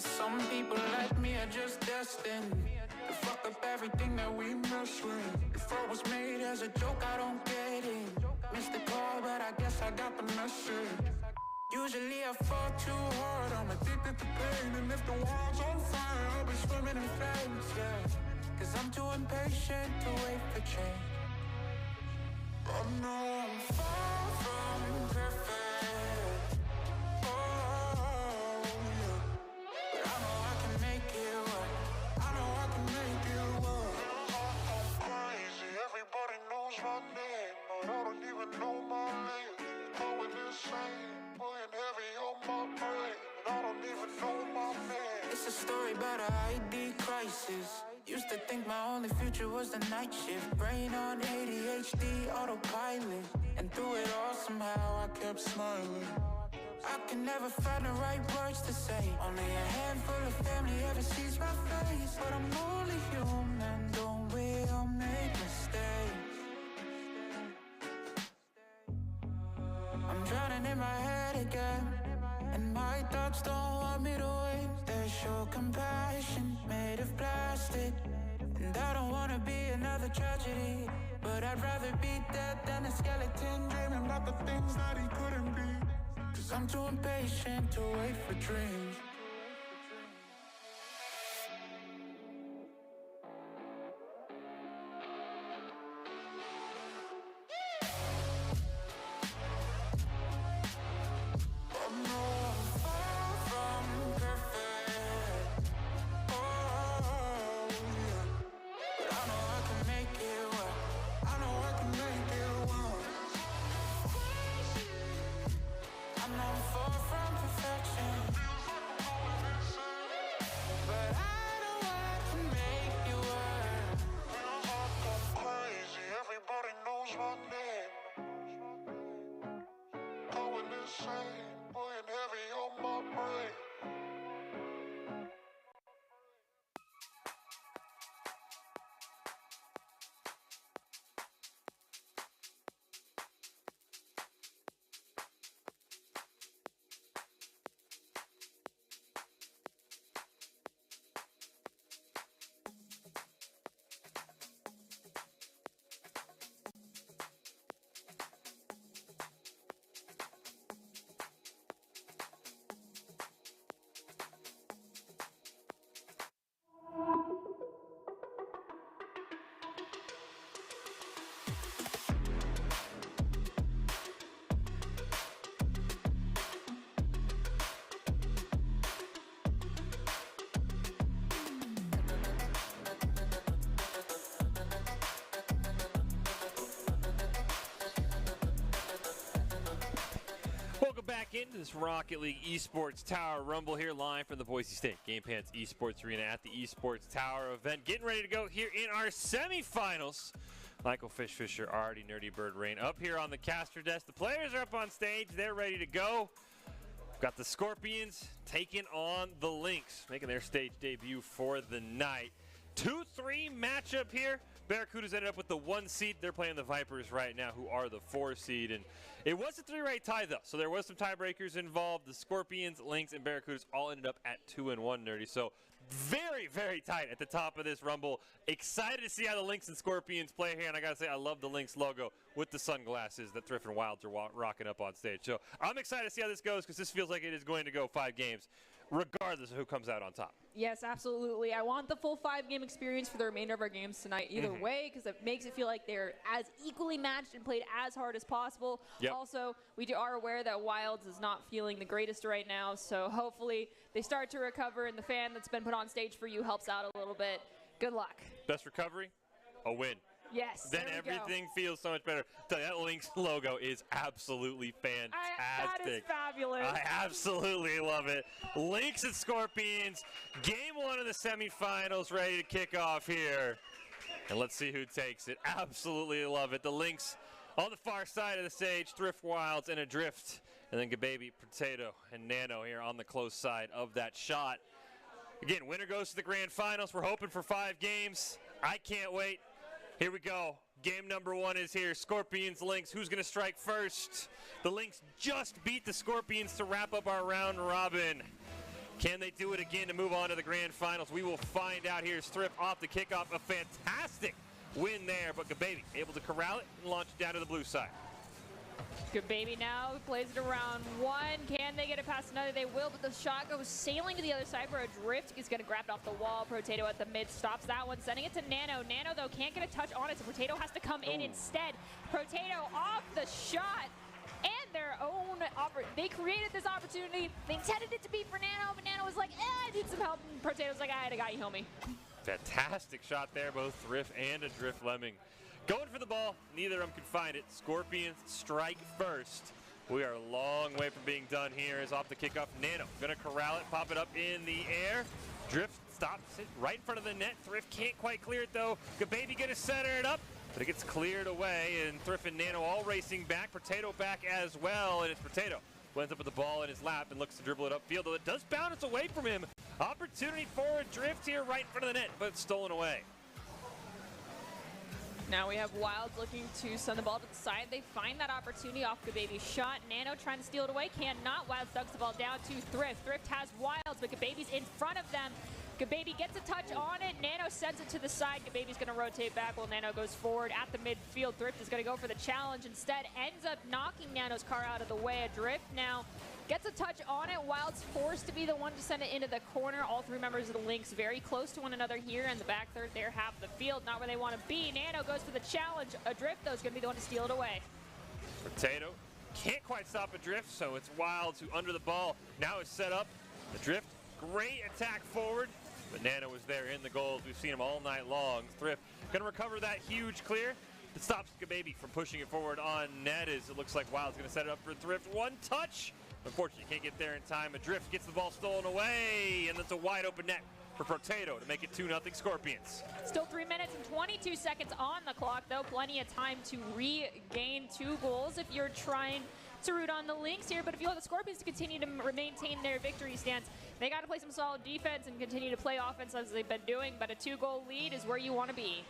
Guess some people like me are just destined to fuck up everything that we mess with. If I was made as a joke, I don't get it. Missed the call, but I guess I got the message. Usually I fall too hard, I'm addicted to pain. And if the world's on fire, I'll be swimming in flames, yeah. Cause I'm too impatient to wait for change. I know I'm far from perfect, oh yeah. But I know I can make it work, I know I can make it work. I'm crazy, everybody knows my name, but I don't even know my name. Going insane, putting heavy on my brain, and I don't even know my name. It's a story about a ID crisis. Used to think my only future was the night shift. Brain on ADHD, autopilot. And through it all somehow I kept smiling. I can never find the right words to say. Only a handful of family ever sees my face. But I'm only human, don't we all make mistakes? I'm drowning in my head again, and my thoughts don't want me to win. They show compassion made of plastic, and I don't wanna be another tragedy, but I'd rather be dead than a skeleton dreaming about the things that he couldn't be. Cause I'm too impatient to wait for dreams. Into this Rocket League Esports Tower Rumble here live from the Boise State Game Pants Esports Arena at the Esports Tower event. Getting ready to go here in our semifinals. Michael Fish Fisher, already Nerdy Bird Rain up here on the caster desk. The players are up on stage. They're ready to go. Got the Scorpions taking on the Lynx, making their stage debut for the night. 2-3 matchup here. Barracudas ended up with the 1 seed. They're playing the Vipers right now, who are the 4 seed. And it was a 3-way tie, though, so there was some tiebreakers involved. The Scorpions, Lynx, and Barracudas all ended up at 2-1, Nerdy. So very, very tight at the top of this Rumble. Excited to see how the Lynx and Scorpions play here. And I got to say, I love the Lynx logo with the sunglasses that Thrift and Wilds are rocking up on stage. So I'm excited to see how this goes because this feels like it is going to go 5 games, regardless of who comes out on top. Yes, absolutely. I want the full 5-game experience for the remainder of our games tonight either way, because it makes it feel like they're as equally matched and played as hard as possible. Yep. Also, we are aware that Wilds is not feeling the greatest right now, so hopefully they start to recover, and the fan that's been put on stage for you helps out a little bit. Good luck. Best recovery? A win. Yes. Then everything feels so much better. Tell you, that Lynx logo is absolutely fantastic. That is fabulous. I absolutely love it. Lynx and Scorpions, game 1 of the semifinals ready to kick off here. And let's see who takes it. Absolutely love it. The Lynx on the far side of the stage, Thrift Wilds and Adrift. And then Baby Potato and Nano here on the close side of that shot. Again, winner goes to the grand finals. We're hoping for 5 games. I can't wait. Here we go. Game number 1 is here. Scorpions, Lynx. Who's going to strike first? The Lynx just beat the Scorpions to wrap up our round robin. Can they do it again to move on to the grand finals? We will find out. Here's Thrift off the kickoff. A fantastic win there, but Gababy able to corral it and launch it down to the blue side. Gababy now plays it around one. Can they get it past another? They will, but the shot goes sailing to the other side for a drift. He's going to grab it off the wall. Potato at the mid stops that one, sending it to Nano. Nano, though, can't get a touch on it, so Potato has to come in instead. Potato off the shot. And their own, they created this opportunity. They intended it to be for Nano, but Nano was like, I need some help. And Potato's like, I had a guy, you help me. Fantastic shot there, both Thrift and a Drift Lemming. Going for the ball, neither of them can find it. Scorpions strike first. We are a long way from being done here. Is off the kickoff. Nano gonna corral it, pop it up in the air. Drift stops it right in front of the net. Thrift can't quite clear it though. Gababy gonna center it up, but it gets cleared away, and Thrift and Nano all racing back. Potato back as well, and it's Potato who ends up with the ball in his lap and looks to dribble it upfield, though it does bounce away from him. Opportunity for a drift here right in front of the net, but it's stolen away. Now we have Wilds looking to send the ball to the side. They find that opportunity off Gababy's shot. Nano trying to steal it away, cannot. Wilds ducks the ball down to Thrift. Thrift has Wilds, but Gababy's in front of them. Gababy gets a touch on it. Nano sends it to the side. Gababy's going to rotate back while Nano goes forward at the midfield. Thrift is going to go for the challenge. Instead, ends up knocking Nano's car out of the way. A drift now gets a touch on it. Wild's forced to be the one to send it into the corner. All three members of the Lynx very close to one another here in the back third. They're half the field, not where they want to be. Nano goes for the challenge. A drift, though, is going to be the one to steal it away. Potato can't quite stop a drift, so it's Wilds who under the ball now is set up. The drift, great attack forward. But Nano was there in the goals. We've seen him all night long. Thrift gonna recover that huge clear. It stops Gababy from pushing it forward on net as it looks like Wild's gonna set it up for Thrift. One touch. Unfortunately, can't get there in time. A drift gets the ball stolen away, and that's a wide open net for Potato to make it 2-0 Scorpions. Still 3 minutes and 22 seconds on the clock, though. Plenty of time to regain 2 goals if you're trying to root on the Lynx here. But if you want the Scorpions to continue to maintain their victory stance, they got to play some solid defense and continue to play offense as they've been doing. But a 2-goal lead is where you want to be.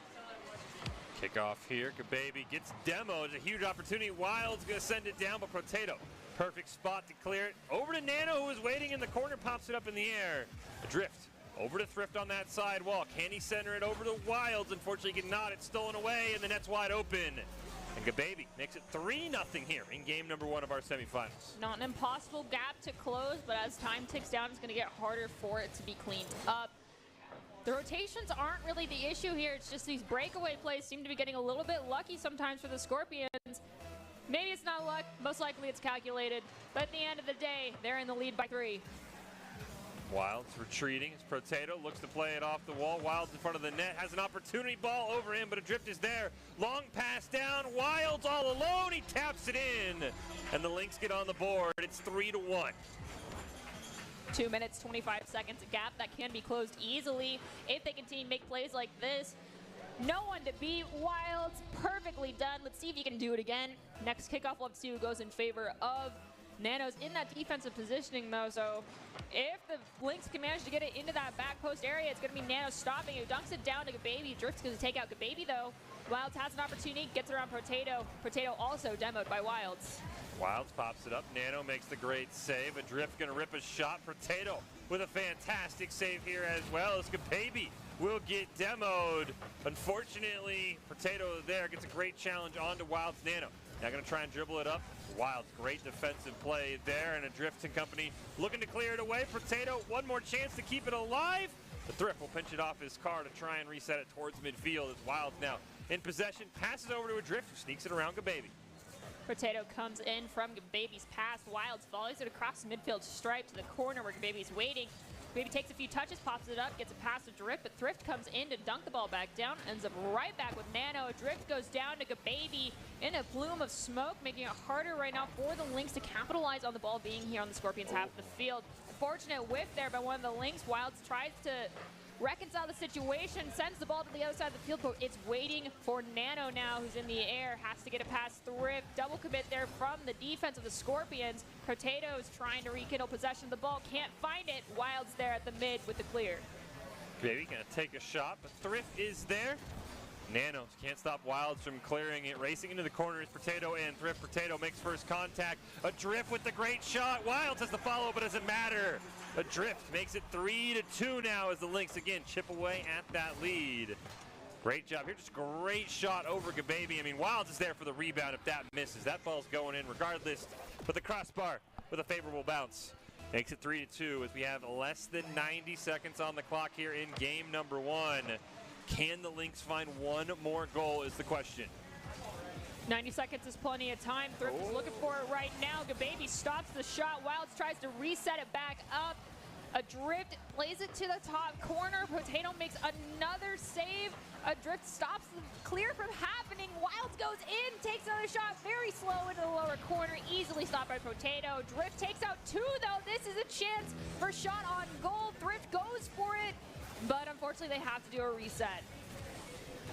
Kickoff here. Gababy gets demoed. A huge opportunity. Wild's going to send it down, but Potato, perfect spot to clear it. Over to Nano, who is waiting in the corner, pops it up in the air. A drift. Over to Thrift on that side wall. Can he center it over to Wilds? Unfortunately, cannot. It's stolen away, and the net's wide open. And Gababy makes it 3-0 here in game number 1 of our semifinals. Not an impossible gap to close, but as time ticks down, it's going to get harder for it to be cleaned up. The rotations aren't really the issue here. It's just these breakaway plays seem to be getting a little bit lucky sometimes for the Scorpions. Maybe it's not luck. Most likely it's calculated. But at the end of the day, they're in the lead by 3. Wilds retreating as Potato looks to play it off the wall. Wilds in front of the net, has an opportunity, ball over him, but a drift is there. Long pass down, Wilds all alone, he taps it in. And the Lynx get on the board, it's 3-1. 2 minutes, 25 seconds, a gap that can be closed easily if they continue to make plays like this. No one to beat. Wilds perfectly done. Let's see if you can do it again. Next kickoff, we'll have to see who goes in favor of Nano's in that defensive positioning, though, so if the Lynx can manage to get it into that back post area, it's going to be Nano stopping it. Dunks it down to Gababy. Drift's going to take out Gababy, though. Wilds has an opportunity, gets around Potato. Potato also demoed by Wilds. Wilds pops it up. Nano makes the great save. A drift going to rip a shot. Potato with a fantastic save here as well as Gababy will get demoed. Unfortunately, Potato there gets a great challenge onto Wilds. Nano now going to try and dribble it up. Wilds, great defensive play there, and a Drift and company looking to clear it away. Potato, one more chance to keep it alive. The Thrift will pinch it off his car to try and reset it towards midfield as Wilds now in possession, passes over to a Drift who sneaks it around Gababy. Potato comes in from Gababy's pass. Wilds volleys it across the midfield stripe to the corner where Gababy's waiting. Gababy takes a few touches, pops it up, gets a pass to Drift, but Thrift comes in to dunk the ball back down, ends up right back with Nano. Drift goes down to Gababy in a plume of smoke, making it harder right now for the Lynx to capitalize on the ball being here on the Scorpions half of the field. Unfortunate whiff there by one of the Lynx. Wilds tries to reconcile the situation, sends the ball to the other side of the field, but it's waiting for Nano now, who's in the air, has to get it past Thrift. Double commit there from the defense of the Scorpions. Potato's trying to rekindle possession of the ball, can't find it. Wilds there at the mid with the clear. Gababy gonna take a shot, but Thrift is there. Nano can't stop Wilds from clearing it. Racing into the corner is Potato and Thrift. Potato makes first contact. A Drift with the great shot. Wilds has the follow, but doesn't matter. Adrift makes it 3-2 now as the Lynx again chip away at that lead. Great job here, just great shot over Gababy. I mean, Wilds is there for the rebound if that misses. That ball's going in regardless, but the crossbar with a favorable bounce makes it 3-2 as we have less than 90 seconds on the clock here in game number 1. Can the Lynx find one more goal is the question. 90 seconds is plenty of time. Thrift is looking for it right now. Gababy stops the shot. Wilds tries to reset it back up. Adrift plays it to the top corner. Potato makes another save. Adrift stops the clear from happening. Wilds goes in, takes another shot very slow into the lower corner. Easily stopped by Potato. Drift takes out 2 though. This is a chance for shot on goal. Thrift goes for it, but unfortunately they have to do a reset.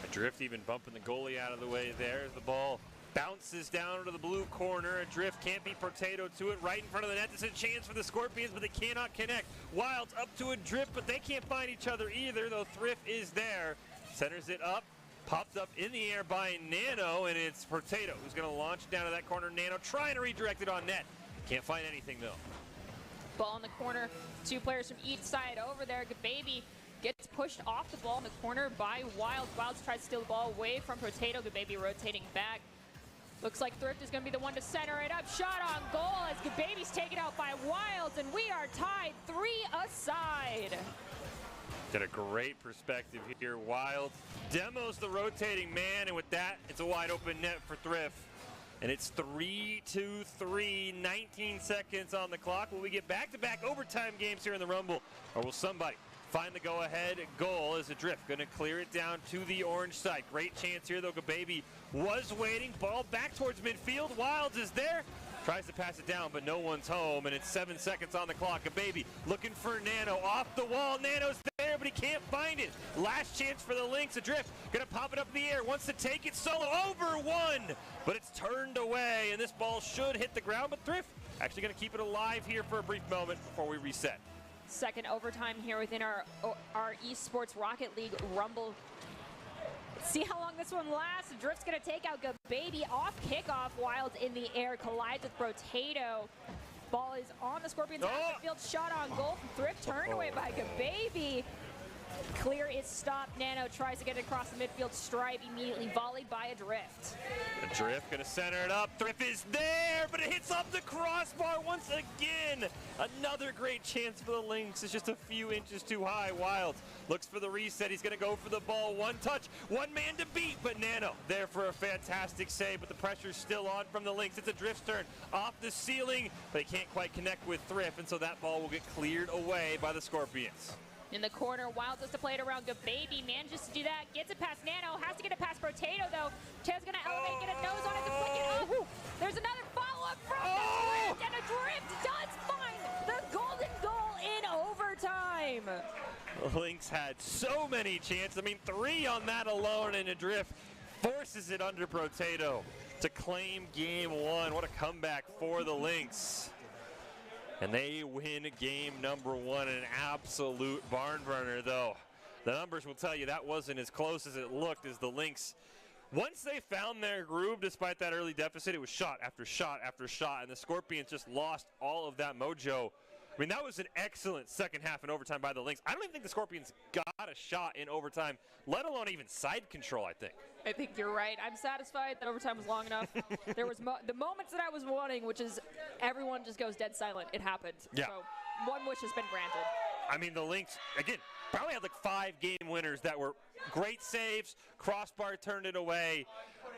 Adrift even bumping the goalie out of the way there as the ball bounces down to the blue corner. Adrift can't beat Potato to it right in front of the net. This is a chance for the Scorpions, but they cannot connect. Wilds up to Adrift, but they can't find each other either, though Thrift is there. Centers it up, popped up in the air by Nano, and it's Potato who's going to launch down to that corner. Nano trying to redirect it on net. Can't find anything, though. Ball in the corner. 2 players from each side over there. Gababy gets pushed off the ball in the corner by Wilds. Wilds tries to steal the ball away from Potato. Gababy rotating back. Looks like Thrift is going to be the one to center it up. Shot on goal as Gababy's taken out by Wilds, and we are tied 3 aside. Got a great perspective here. Wilds demos the rotating man, and with that, it's a wide open net for Thrift. And it's 3-2-3, 19 seconds on the clock. Will we get back-to-back overtime games here in the Rumble, or will somebody find the go-ahead goal? As Adrift going to clear it down to the orange side. Great chance here, though. Gababy was waiting. Ball back towards midfield. Wilds is there. Tries to pass it down, but no one's home, and it's 7 seconds on the clock. Gababy looking for Nano. Off the wall. Nano's there, but he can't find it. Last chance for the Lynx. Adrift going to pop it up in the air. Wants to take it solo. Over 1, but it's turned away, and this ball should hit the ground, but Thrift actually going to keep it alive here for a brief moment before we reset. Second overtime here within our Esports Rocket League Rumble. See how long this one lasts. Drift's going to take out Gababy off kickoff. Wilds in the air, collides with Potato. Ball is on the Scorpions half the field. Shot on goal from Thrift, turned away by Gababy. Clear is stopped. Nano tries to get it across the midfield stripe, immediately volleyed by Adrift. Adrift gonna center it up. Thrift is there, but it hits off the crossbar once again. Another great chance for the Lynx. It's just a few inches too high. Wilds looks for the reset. He's gonna go for the ball. One touch, one man to beat, but Nano there for a fantastic save, but the pressure's still on from the Lynx. It's Adrift's turn off the ceiling, but he can't quite connect with Thrift, and so that ball will get cleared away by the Scorpions. In the corner, Wilds has to play it around Gababy, manages to do that, gets it past Nano, has to get it past Potato though. Ted's gonna elevate, get a nose on it to flick it up. There's another follow-up from Adrift, and Adrift does find the golden goal in overtime. The Lynx had so many chances. I mean, 3 on that alone, and Adrift forces it under Potato to claim game 1. What a comeback for the Lynx. And they win game number 1, an absolute barn burner, though. The numbers will tell you that wasn't as close as it looked, as the Lynx, once they found their groove, despite that early deficit, it was shot after shot after shot, and the Scorpions just lost all of that mojo. I mean, that was an excellent second half in overtime by the Lynx. I don't even think the Scorpions got a shot in overtime, let alone even side control, I think. I think you're right. I'm satisfied that overtime was long enough. There was the moments that I was wanting, which is everyone just goes dead silent. It happened. Yeah. So one wish has been granted. I mean, the Lynx, again, probably had like 5 game winners that were great saves. Crossbar turned it away.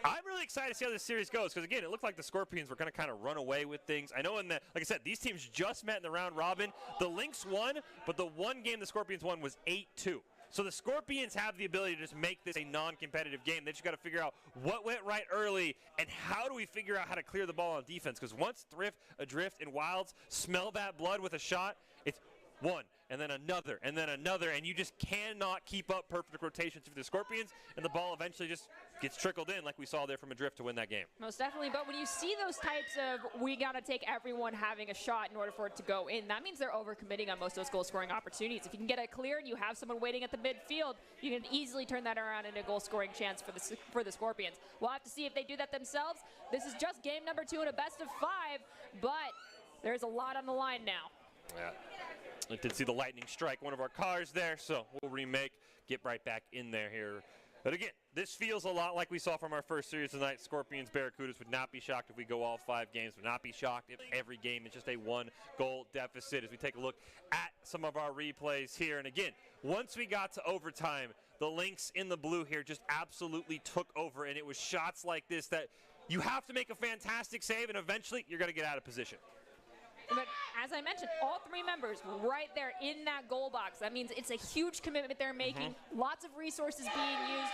I'm really excited to see how this series goes because, again, it looked like the Scorpions were going to kind of run away with things. I know like I said, these teams just met in the round robin. The Lynx won, but the one game the Scorpions won was 8-2. So the Scorpions have the ability to just make this a non-competitive game. They just got to figure out what went right early and how do we figure out how to clear the ball on defense. Because once Thrift, Adrift, and Wilds smell that blood with a shot, it's one, and then another, and you just cannot keep up perfect rotations for the Scorpions, and the ball eventually just gets trickled in like we saw there from Adrift to win that game. Most definitely, but when you see those types of we got to take everyone having a shot in order for it to go in, that means they're overcommitting on most of those goal-scoring opportunities. If you can get it clear and you have someone waiting at the midfield, you can easily turn that around into a goal-scoring chance for the Scorpions. We'll have to see if they do that themselves. This is just game number 2 in a best of 5, but there's a lot on the line now. Yeah. I did see the lightning strike one of our cars there, so we'll remake, get right back in there here. But again, this feels a lot like we saw from our first series tonight. Scorpions, Barracudas would not be shocked if we go all 5 games. Would not be shocked if every game is just a 1-goal deficit as we take a look at some of our replays here. And again, once we got to overtime, the Lynx in the blue here just absolutely took over, and it was shots like this that you have to make a fantastic save, and eventually you're going to get out of position. But as I mentioned, all 3 members right there in that goal box. That means it's a huge commitment they're making. Lots of resources being used.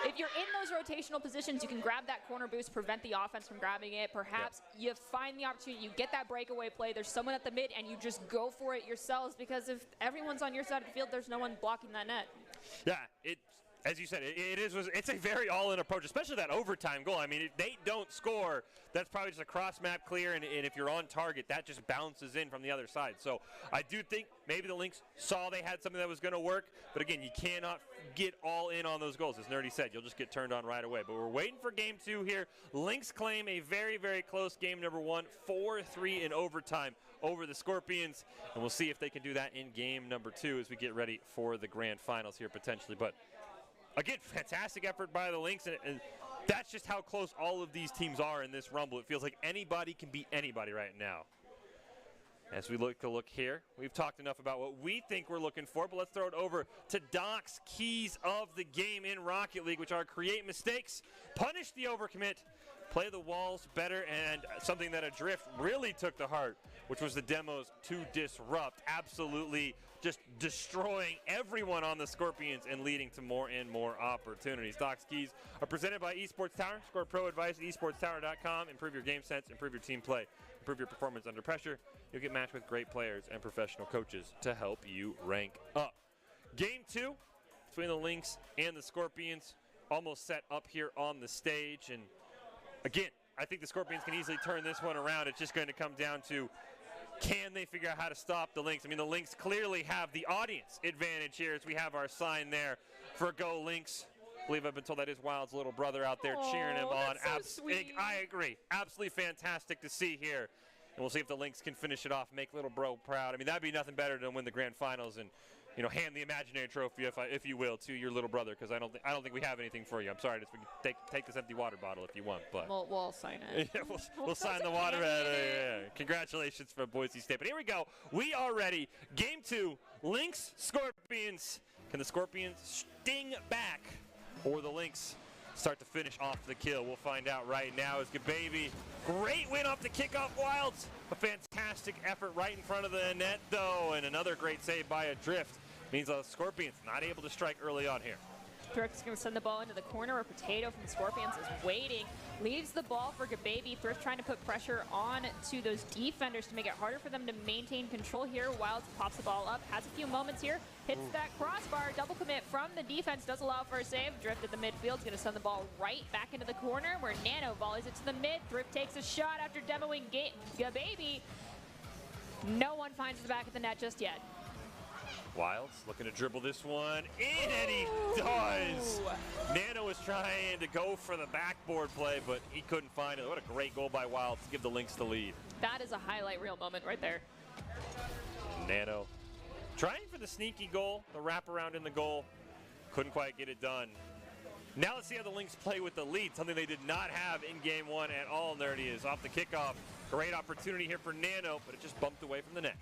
If you're in those rotational positions, you can grab that corner boost, prevent the offense from grabbing it. Perhaps you find the opportunity, you get that breakaway play, there's someone at the mid, and you just go for it yourselves, because if everyone's on your side of the field, there's no one blocking that net. Yeah, as you said, it's a very all-in approach, especially that overtime goal. I mean, if they don't score, that's probably just a cross-map clear, and if you're on target, that just bounces in from the other side. So I do think maybe the Lynx saw they had something that was going to work, but again, you cannot get all in on those goals. As Nerdy said, you'll just get turned on right away. But we're waiting for game 2 here. Lynx claim a very, very close game number 1, 4-3 in overtime over the Scorpions, and we'll see if they can do that in game number 2 as we get ready for the grand finals here potentially. But again, fantastic effort by the Lynx, and that's just how close all of these teams are in this Rumble. It feels like anybody can beat anybody right now. As we look here, we've talked enough about what we think we're looking for, but let's throw it over to Doc's keys of the game in Rocket League, which are create mistakes, punish the overcommit, play the walls better, and something that Adrift really took to heart, which was the demos to disrupt. Absolutely just destroying everyone on the Scorpions and leading to more and more opportunities. Doc's keys are presented by Esports Tower. Score pro advice at esportstower.com. Improve your game sense, improve your team play, improve your performance under pressure. You'll get matched with great players and professional coaches to help you rank up. Game 2 between the Lynx and the Scorpions almost set up here on the stage. And again, I think the Scorpions can easily turn this one around. It's just going to come down to, can they figure out how to stop the Lynx? I mean, the Lynx clearly have the audience advantage here as we have our sign there for Go Lynx. I believe I've been told that is Wild's little brother out there cheering him on. So sweet. I agree. Absolutely fantastic to see here. And we'll see if the Lynx can finish it off, make little bro proud. I mean, that'd be nothing better than win the grand finals and, you know, hand the imaginary trophy, if you will, to your little brother, because I don't think we have anything for you. I'm sorry, we can take this empty water bottle if you want, but We'll sign it. yeah, we'll sign the water. Congratulations for Boise State. But here we go. We are ready. Game 2, Lynx Scorpions. Can the Scorpions sting back, or the Lynx start to finish off the kill? We'll find out right now as Gababy. Great win off the kickoff, Wilds. A fantastic effort right in front of the net, though, and another great save by Adrift. Means the Scorpions not able to strike early on here. Thrift's going to send the ball into the corner where Potato from the Scorpions is waiting. Leaves the ball for Gababy. Thrift trying to put pressure on to those defenders to make it harder for them to maintain control here. Wilds pops the ball up, has a few moments here, hits that crossbar. Double commit from the defense does allow for a save. Drift at the midfield is going to send the ball right back into the corner where Nano volleys it to the mid. Thrift takes a shot after demoing Gababy. No one finds the back of the net just yet. Wilds looking to dribble this one in, and he does. Nano was trying to go for the backboard play, but he couldn't find it. What a great goal by Wilds to give the Lynx the lead. That is a highlight reel moment right there. Nano trying for the sneaky goal, the wraparound in the goal. Couldn't quite get it done. Now let's see how the Lynx play with the lead, something they did not have in game 1 at all. Nerdy is off the kickoff. Great opportunity here for Nano, but it just bumped away from the net.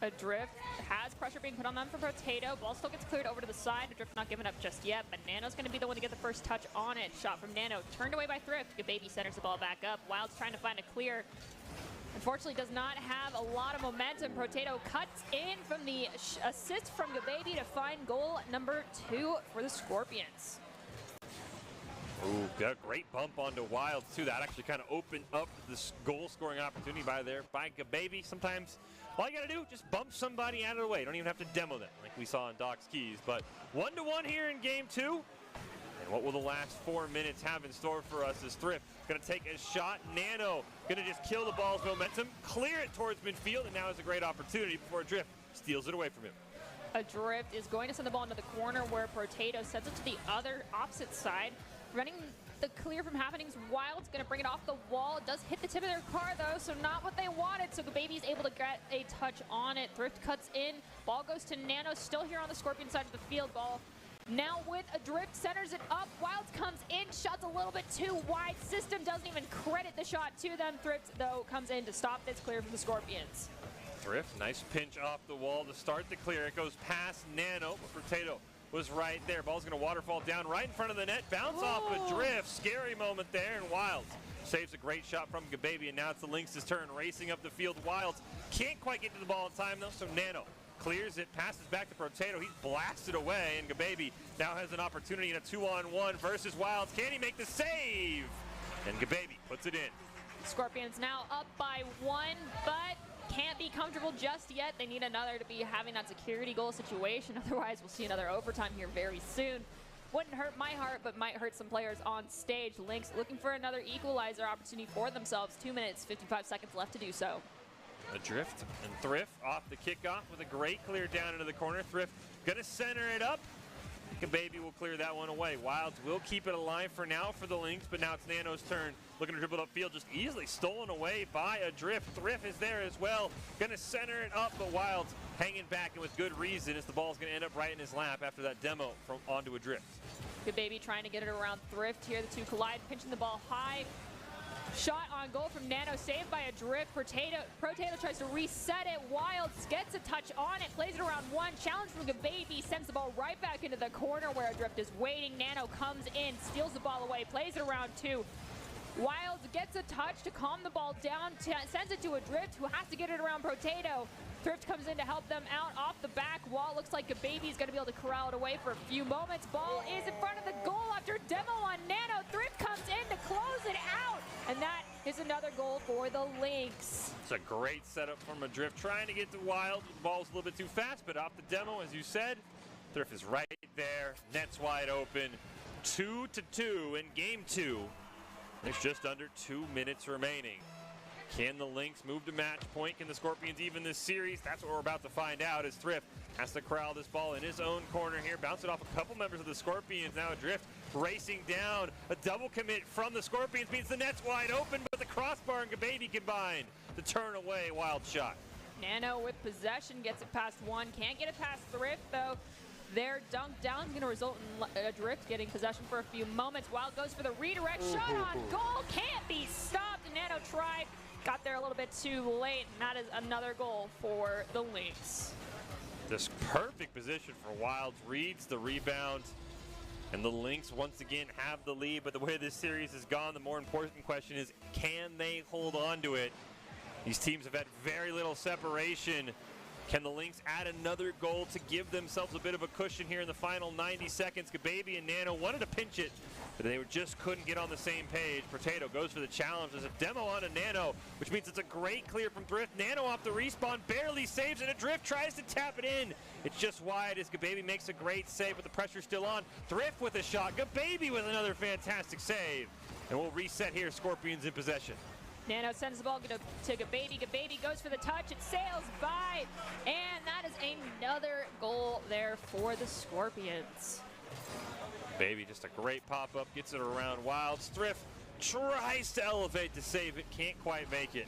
Adrift has pressure being put on them for Potato. Ball still gets cleared over to the side. Adrift not giving up just yet, but Nano's going to be the one to get the first touch on it. Shot from Nano, turned away by Thrift. Gababy centers the ball back up. Wild's trying to find a clear. Unfortunately, does not have a lot of momentum. Potato cuts in from the assist from Gababy to find goal number 2 for the Scorpions. Ooh, got a great bump onto Wilds, too. That actually kind of opened up this goal-scoring opportunity by Gababy. Sometimes all you got to do, just bump somebody out of the way. You don't even have to demo them like we saw in Doc's keys. But 1-1 here in game 2. And what will the last 4 minutes have in store for us as Thrift going to take a shot. Nano going to just kill the ball's momentum, clear it towards midfield, and now has a great opportunity before Adrift steals it away from him. Adrift is going to send the ball into the corner where Potato sends it to the other opposite side, running the clear from happenings. Wild's going to bring it off the wall. It does hit the tip of their car, though, so not what they wanted. So Baby's able to get a touch on it. Thrift cuts in. Ball goes to Nano, still here on the Scorpion side of the field. Ball now with a drift, centers it up. Wilds comes in, shots a little bit too wide. System doesn't even credit the shot to them. Thrift, though, comes in to stop this clear from the Scorpions. Thrift, nice pinch off the wall to start the clear. It goes past Nano, but Potato was right there. Ball's going to waterfall down right in front of the net. Bounce off a drift. Scary moment there, and Wilds saves a great shot from Gababy, and now it's the Lynx' turn, racing up the field. Wilds can't quite get to the ball in time, though, so Nano clears it, passes back to Potato. He's blasted away, and Gababy now has an opportunity in a 2-on-1 versus Wilds. Can he make the save? And Gababy puts it in. Scorpions now up by 1, but can't be comfortable just yet. They need another to be having that security goal situation. Otherwise, we'll see another overtime here very soon. Wouldn't hurt my heart, but might hurt some players on stage. Lynx looking for another equalizer opportunity for themselves. 2 minutes, 55 seconds left to do so. A drift and Thrift off the kickoff with a great clear down into the corner. Thrift gonna center it up. Gababy will clear that one away. Wilds will keep it alive for now for the Lynx, but now it's Nano's turn. Looking to dribble upfield, just easily stolen away by a drift. Thrift is there as well. Gonna center it up, but Wilds hanging back, and with good reason, as the ball's gonna end up right in his lap after that demo from onto a drift. Gababy trying to get it around Thrift here. The two collide, pinching the ball high. Shot on goal from Nano, saved by a drift. Potato tries to reset it. Wilds gets a touch on it, plays it around 1. Challenge from Gababy, sends the ball right back into the corner where a drift is waiting. Nano comes in, steals the ball away, plays it around 2. Wilds gets a touch to calm the ball down, sends it to a drift who has to get it around Potato. Thrift comes in to help them out off the back wall. Looks like Gababy's going to be able to corral it away for a few moments. Ball is in front of the goal after demo on Nano. Thrift comes in to close it out, and that is another goal for the Lynx. It's a great setup from a drift, trying to get to Wild. The ball's a little bit too fast, but off the demo, as you said, Thrift is right there. Net's wide open. 2-2 in game 2. There's just under 2 minutes remaining. Can the Lynx move to match point? Can the Scorpions even this series? That's what we're about to find out, as Thrift has to corral this ball in his own corner here. Bounce it off a couple members of the Scorpions. Now a drift racing down. A double commit from the Scorpions means the net's wide open, but the crossbar and Gababy combined to turn away. Wild shot. Nano with possession, gets it past 1. Can't get it past Thrift, though. Their dunk down is going to result in a drift getting possession for a few moments. Wild goes for the redirect. Shot on goal. Can't be stopped. Nano tried. Got there a little bit too late, and that is another goal for the Lynx. This perfect position for Wilds, reads the rebound, and the Lynx once again have the lead. But the way this series has gone, the more important question is, can they hold on to it? These teams have had very little separation. Can the Lynx add another goal to give themselves a bit of a cushion here in the final 90 seconds? Gababy and Nano wanted to pinch it, but they just couldn't get on the same page. Potato goes for the challenge. There's a demo on a Nano, which means it's a great clear from Thrift. Nano off the respawn, barely saves, and a drift tries to tap it in. It's just wide as Gababy makes a great save, but the pressure's still on. Thrift with a shot. Gababy with another fantastic save. And we'll reset here. Scorpions in possession. Nano sends the ball to Gababy. Gababy goes for the touch. It sails by. And that is another goal there for the Scorpions. Baby, just a great pop-up. Gets it around Wilds. Thrift tries to elevate to save it. Can't quite make it.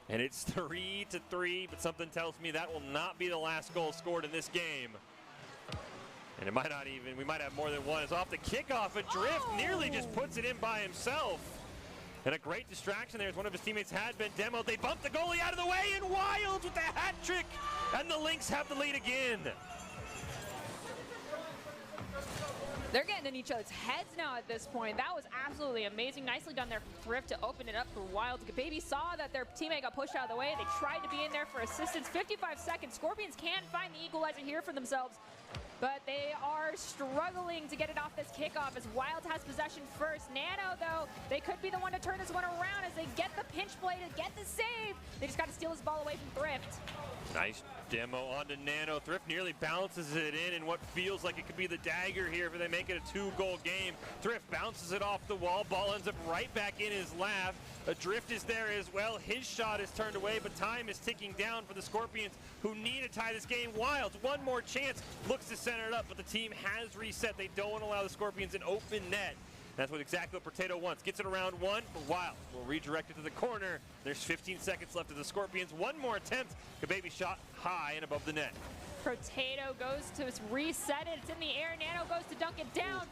And it's 3-3, but something tells me that will not be the last goal scored in this game. And it might not even, we might have more than one. It's off the kickoff. A drift nearly just puts it in by himself. And a great distraction there as one of his teammates had been demoed. They bumped the goalie out of the way, and Wilds with the hat trick. And the Lynx have the lead again. They're getting in each other's heads now at this point. That was absolutely amazing. Nicely done there from Thrift to open it up for Wilds. Gababy saw that their teammate got pushed out of the way. They tried to be in there for assistance. 55 seconds. Scorpions can find the equalizer here for themselves, but they are struggling to get it off this kickoff as Wilds has possession first. Nano, though, they could be the one to turn this one around as they get the pinch play to get the save. They just got to steal this ball away from Thrift. Nice demo onto Nano. Thrift nearly bounces it in what feels like it could be the dagger here if they make it a 2-goal game. Thrift bounces it off the wall. Ball ends up right back in his lap. A drift is there as well. His shot is turned away, but time is ticking down for the Scorpions, who need to tie this game. Wilds, one more chance, looks to center it up, but the team has reset. They don't want to allow the Scorpions an open net. That's exactly what Potato wants. Gets it around one, but Wild will redirect it to the corner. There's 15 seconds left of the Scorpions. One more attempt. Gababy shot high and above the net. Potato goes to reset it. It's in the air. Nano goes to dunk it down.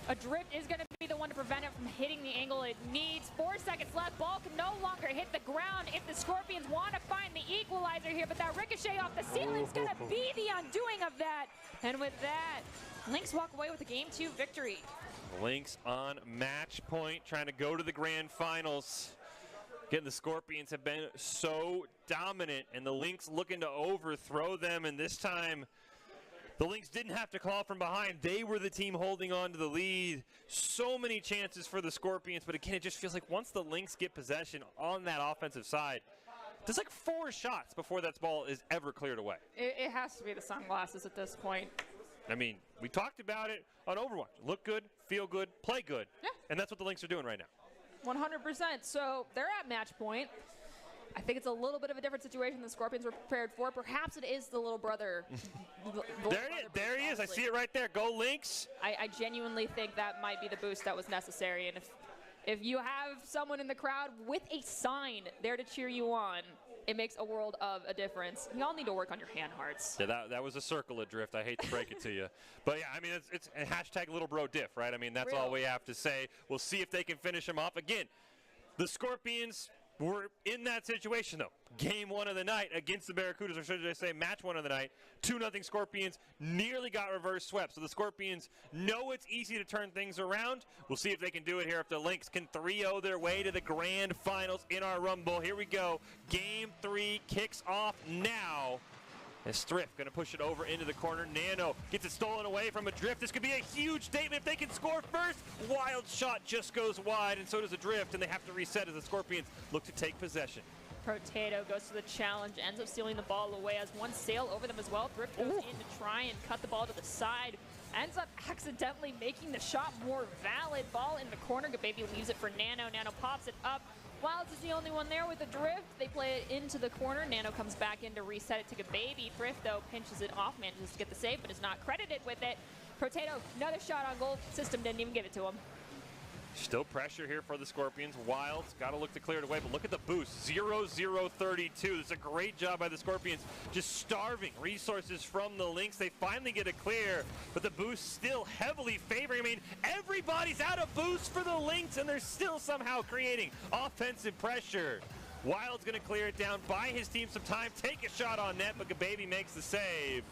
A drift is going to be the one to prevent it from hitting the angle it needs. 4 seconds left. Ball can no longer hit the ground if the Scorpions want to find the equalizer here, but that ricochet off the ceiling is going to be the undoing of that. And with that, Lynx walk away with a Game 2 victory. Lynx on match point, trying to go to the grand finals. Again, the Scorpions have been so dominant, and the Lynx looking to overthrow them, and this time the Lynx didn't have to call from behind. They were the team holding on to the lead. So many chances for the Scorpions, but again, it just feels like once the Lynx get possession on that offensive side, there's like 4 shots before that ball is ever cleared away. It has to be the sunglasses at this point. I mean, we talked about it on Overwatch. Look good, feel good, play good, Yeah. And that's what the Lynx are doing right now. 100%. So they're at match point. I think it's a little bit of a different situation the Scorpions were prepared for. Perhaps it is the little brother. There he is. I see it right there. Go Lynx. I genuinely think that might be the boost that was necessary. And if you have someone in the crowd with a sign there to cheer you on, it makes a world of a difference. Y'all need to work on your hand hearts. Yeah, that was a circle adrift. I hate to break it to you. But, yeah, I mean, it's a hashtag little bro diff, right? I mean, that's all we have to say. We'll see if they can finish him off. Again, the Scorpions were in that situation, though. Game 1 of the night against the Barracudas, or should I say match 1 of the night. 2-0 Scorpions nearly got reverse swept. So the Scorpions know it's easy to turn things around. We'll see if they can do it here, if the Lynx can 3-0 their way to the grand finals in our Rumble. Here we go. Game 3 kicks off now. As Thrift going to push it over into the corner. Nano gets it stolen away from Adrift. This could be a huge statement if they can score first. Wild shot just goes wide, and so does Adrift, and they have to reset as the Scorpions look to take possession. Potato goes to the challenge, ends up stealing the ball away as one sail over them as well. Thrift goes in to try and cut the ball to the side. Ends up accidentally making the shot more valid. Ball in the corner. Gababy leaves it for Nano. Nano pops it up. Wilds is the only one there with a drift. They play it into the corner. Nano comes back in to reset it to Gababy. Thrift, though, pinches it off, manages to get the save, but is not credited with it. Potato, another shot on goal. System didn't even give it to him. Still pressure here for the Scorpions. Wilds got to look to clear it away, but look at the boost. 0-0-32. It's a great job by the Scorpions, just starving resources from the Lynx. They finally get a clear, but the boost still heavily favoring. I mean, everybody's out of boost for the Lynx, and they're still somehow creating offensive pressure. Wild's going to clear it down, buy his team some time, take a shot on net, but Gababy makes the save.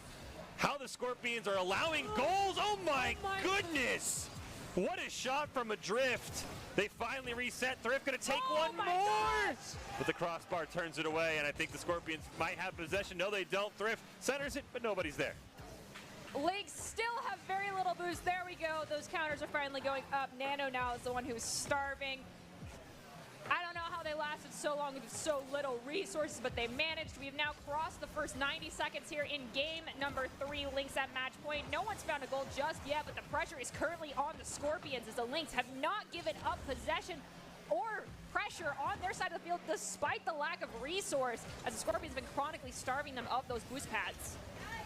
How the Scorpions are allowing goals. Oh my goodness! What a shot from Adrift. They finally reset. Thrift going to take one more. Gosh. But the crossbar turns it away, and I think the Scorpions might have possession. No, they don't. Thrift centers it, but nobody's there. Lynx still have very little boost. There we go. Those counters are finally going up. Nano now is the one who's starving. I don't know how they lasted so long with so little resources, but they managed. We've now crossed the first 90 seconds here in game number 3. Lynx at match point. No one's found a goal just yet, but the pressure is currently on the Scorpions as the Lynx have not given up possession or pressure on their side of the field despite the lack of resource, as the Scorpions have been chronically starving them of those boost pads.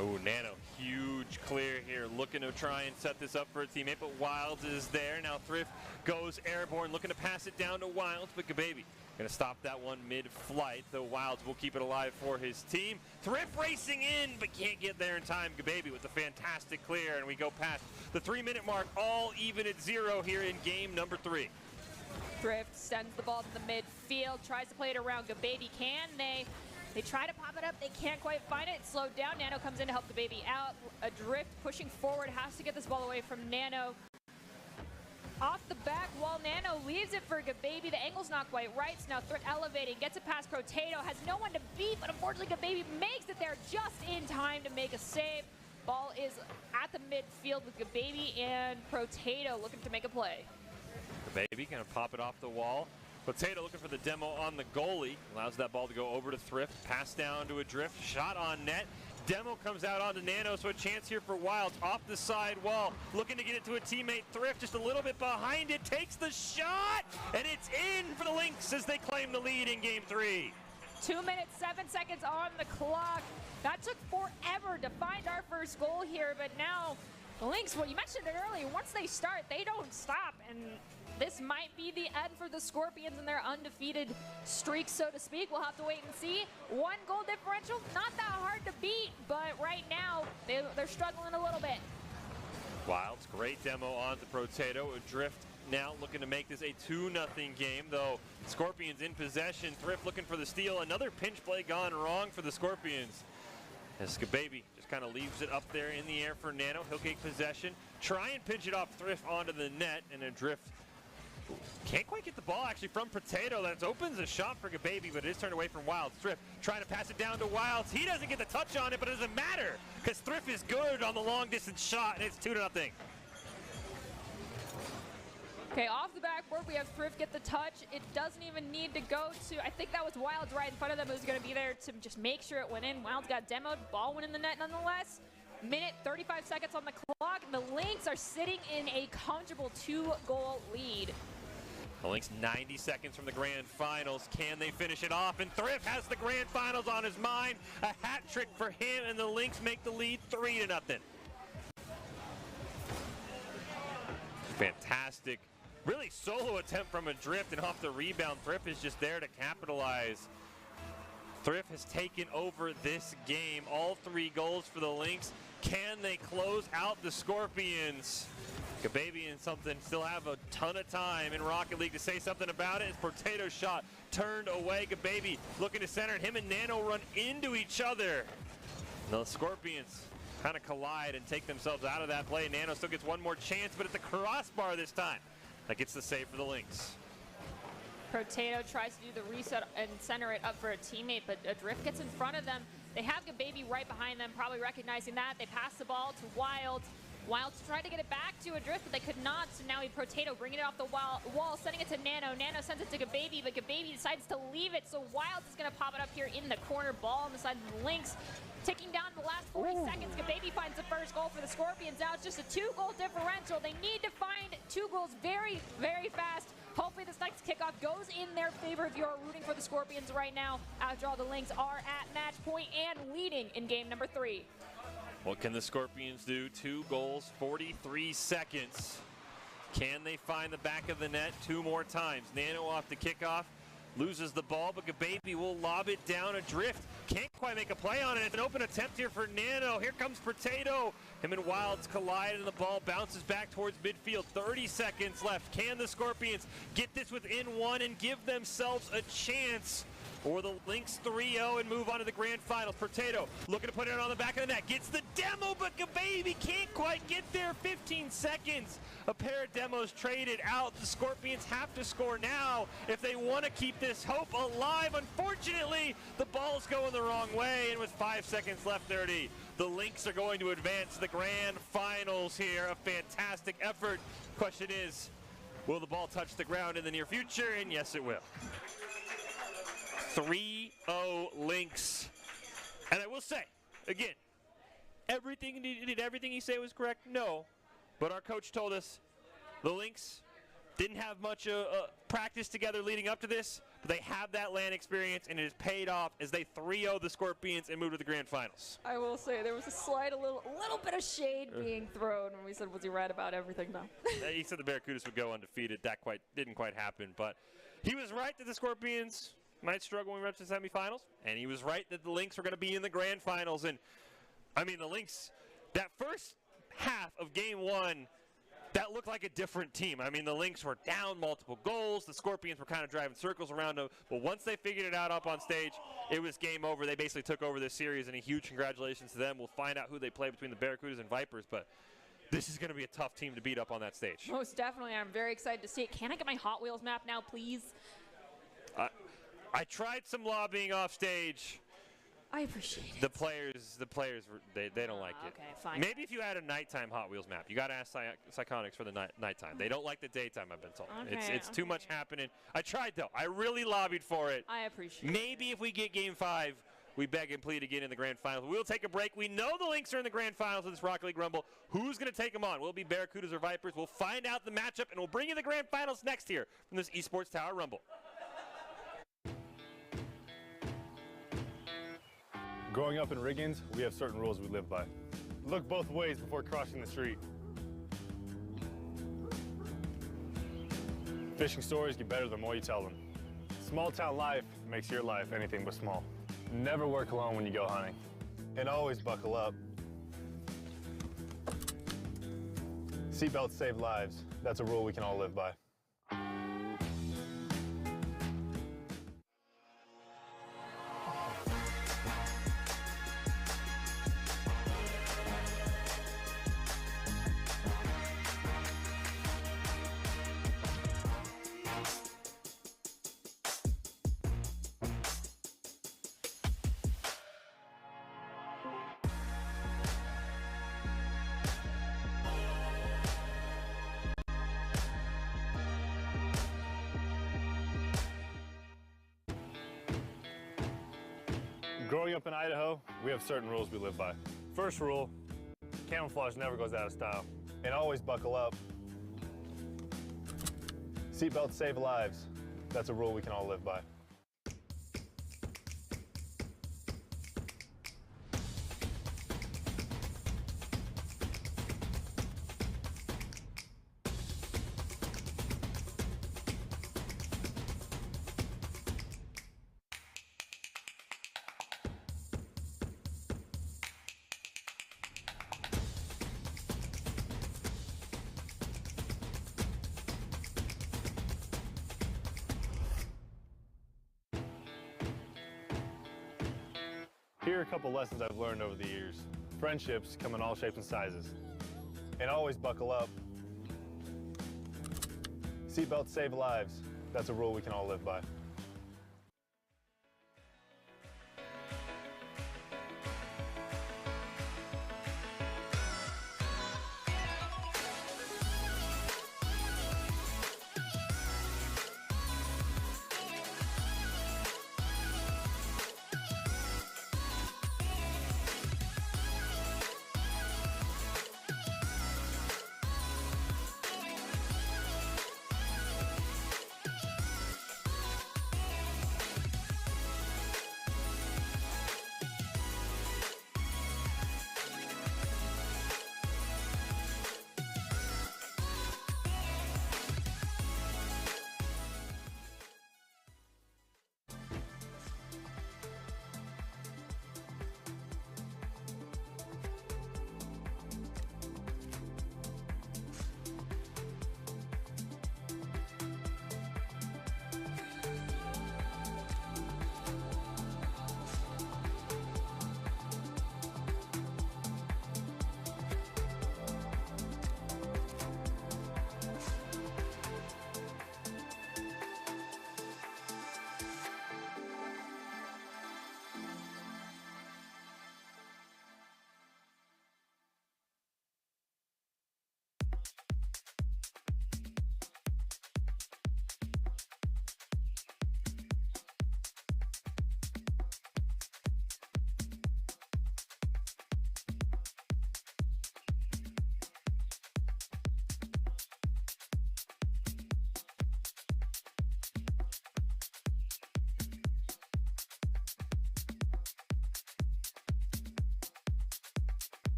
Oh, Nano, huge clear here, looking to try and set this up for a teammate, but Wilds is there. Now Thrift goes airborne, looking to pass it down to Wilds, but Gababy going to stop that one mid-flight, though Wilds will keep it alive for his team. Thrift racing in, but can't get there in time. Gababy with a fantastic clear, and we go past the 3-minute mark, all even at 0 here in game number 3. Thrift sends the ball to the midfield, tries to play it around Gababy. Can they? They try to pop it up. They can't quite find it. It's slowed down. Nano comes in to help Gababy out. Adrift pushing forward, has to get this ball away from Nano. Off the back wall, Nano leaves it for Gababy. The angle's not quite right, so now Thrift elevating, gets it past Potato, has no one to beat, but unfortunately Gababy makes it there just in time to make a save. Ball is at the midfield with Gababy and Potato looking to make a play. Gababy gonna pop it off the wall. Potato looking for the demo on the goalie. Allows that ball to go over to Thrift. Pass down to Adrift. Shot on net. Demo comes out onto Nano, so a chance here for Wilds off the side wall. Looking to get it to a teammate. Thrift just a little bit behind it. Takes the shot, and it's in for the Lynx as they claim the lead in game 3. 2 minutes, 7 seconds on the clock. That took forever to find our first goal here, but now the Lynx, well, you mentioned it earlier, once they start, they don't stop, and this might be the end for the Scorpions and their undefeated streak, so to speak. We'll have to wait and see. 1 goal differential, not that hard to beat, but right now they're struggling a little bit. Wilds, great demo on the Potato. Drift now looking to make this a 2-0 game, though Scorpions in possession. Thrift looking for the steal. Another pinch play gone wrong for the Scorpions. As Baby just kind of leaves it up there in the air for Nano. He'll take possession, try and pinch it off Thrift onto the net, and a Drift can't quite get the ball actually from Potato. That opens a shot for Baby, but it is turned away from Wilds. Thrift trying to pass it down to Wilds. He doesn't get the touch on it, but it doesn't matter because Thrift is good on the long distance shot, and it's 2-0. Okay, off the backboard, we have Thrift get the touch. It doesn't even need to go to, I think that was Wilds right in front of them who's going to be there to just make sure it went in. Wilds got demoed, ball went in the net nonetheless. Minute 35 seconds on the clock, and the Lynx are sitting in a comfortable 2-goal lead. The Lynx 90 seconds from the grand finals. Can they finish it off? And Thrift has the grand finals on his mind. A hat trick for him, and the Lynx make the lead 3-0. Fantastic. Really solo attempt from a Drift, and off the rebound, Thrift is just there to capitalize. Thrift has taken over this game. All 3 goals for the Lynx. Can they close out the Scorpions? Baby and something still have a ton of time in Rocket League to say something about it. His Potato shot turned away. Baby looking to center, and him and Nano run into each other. The Scorpions kind of collide and take themselves out of that play. Nano still gets one more chance, but at the crossbar this time. That gets the save for the Lynx. Potato tries to do the reset and center it up for a teammate, but a Drift gets in front of them. They have Baby right behind them, probably recognizing that. They pass the ball to Wilds. Wilds tried to get it back to a Drift, but they could not. So now we have Potato bringing it off the wall, sending it to Nano. Nano sends it to Baby, but Baby decides to leave it. So Wilds is going to pop it up here in the corner. Ball on the side of the Lynx. Ticking down the last 40 seconds. Baby finds the first goal for the Scorpions. Now it's just a 2-goal differential. They need to find 2 goals very, very fast. Hopefully this next kickoff goes in their favor if you're rooting for the Scorpions right now. After all, the Lynx are at match point and leading in game number 3. What can the Scorpions do? 2 goals, 43 seconds. Can they find the back of the net 2 more times? Nano off the kickoff, loses the ball, but Baby will lob it down. Drift can't quite make a play on it. It's an open attempt here for Nano. Here comes Potato. Him and Wilds collide, and the ball bounces back towards midfield. 30 seconds left. Can the Scorpions get this within 1 and give themselves a chance? Or the Lynx 3-0 and move on to the grand finals. Potato looking to put it on the back of the net. Gets the demo, but Baby can't quite get there. 15 seconds. A pair of demos traded out. The Scorpions have to score now if they want to keep this hope alive. Unfortunately, the ball's going the wrong way, and with 5 seconds left, 30, the Lynx are going to advance to the grand finals here. A fantastic effort. Question is, will the ball touch the ground in the near future? And yes, it will. 3-0 Lynx. And I will say, again, did everything he said was correct? No. But our coach told us the Lynx didn't have much practice together leading up to this, but they have that LAN experience, and it has paid off as they 3-0 the Scorpions and move to the grand finals. I will say there was a little bit of shade being thrown when we said, was he right about everything? No. He said the Barracudas would go undefeated. That didn't quite happen, but he was right that the Scorpions might struggle when we reach the semifinals, and he was right that the Lynx were going to be in the grand finals. And I mean, the Lynx, that first half of game 1, that looked like a different team. I mean, the Lynx were down multiple goals. The Scorpions were kind of driving circles around them. But once they figured it out up on stage, it was game over. They basically took over this series, and a huge congratulations to them. We'll find out who they play between the Barracudas and Vipers, but this is going to be a tough team to beat up on that stage. Most definitely. I'm very excited to see it. Can I get my Hot Wheels map now, please? I tried some lobbying off stage. I appreciate it. The players, they don't like it. Okay, fine. Maybe if you had a nighttime Hot Wheels map. You got to ask Psychonics for the nighttime. They don't like the daytime, I've been told. Okay, it's too much happening. I tried, though. I really lobbied for it. I appreciate it. Maybe if we get game 5, we beg and plead again in the grand finals. We'll take a break. We know the Lynx are in the grand finals of this Rocket League Rumble. Who's going to take them on? Will it be Barracudas or Vipers? We'll find out the matchup, and we'll bring you the grand finals next here from this Esports Tower Rumble. Growing up in Riggins, we have certain rules we live by. Look both ways before crossing the street. Fishing stories get better the more you tell them. Small town life makes your life anything but small. Never work alone when you go hunting. And always buckle up. Seatbelts save lives. That's a rule we can all live by. Growing up in Idaho, we have certain rules we live by. First rule, camouflage never goes out of style. And always buckle up. Seatbelts save lives. That's a rule we can all live by. Here are a couple lessons I've learned over the years. Friendships come in all shapes and sizes. And always buckle up. Seatbelts save lives. That's a rule we can all live by.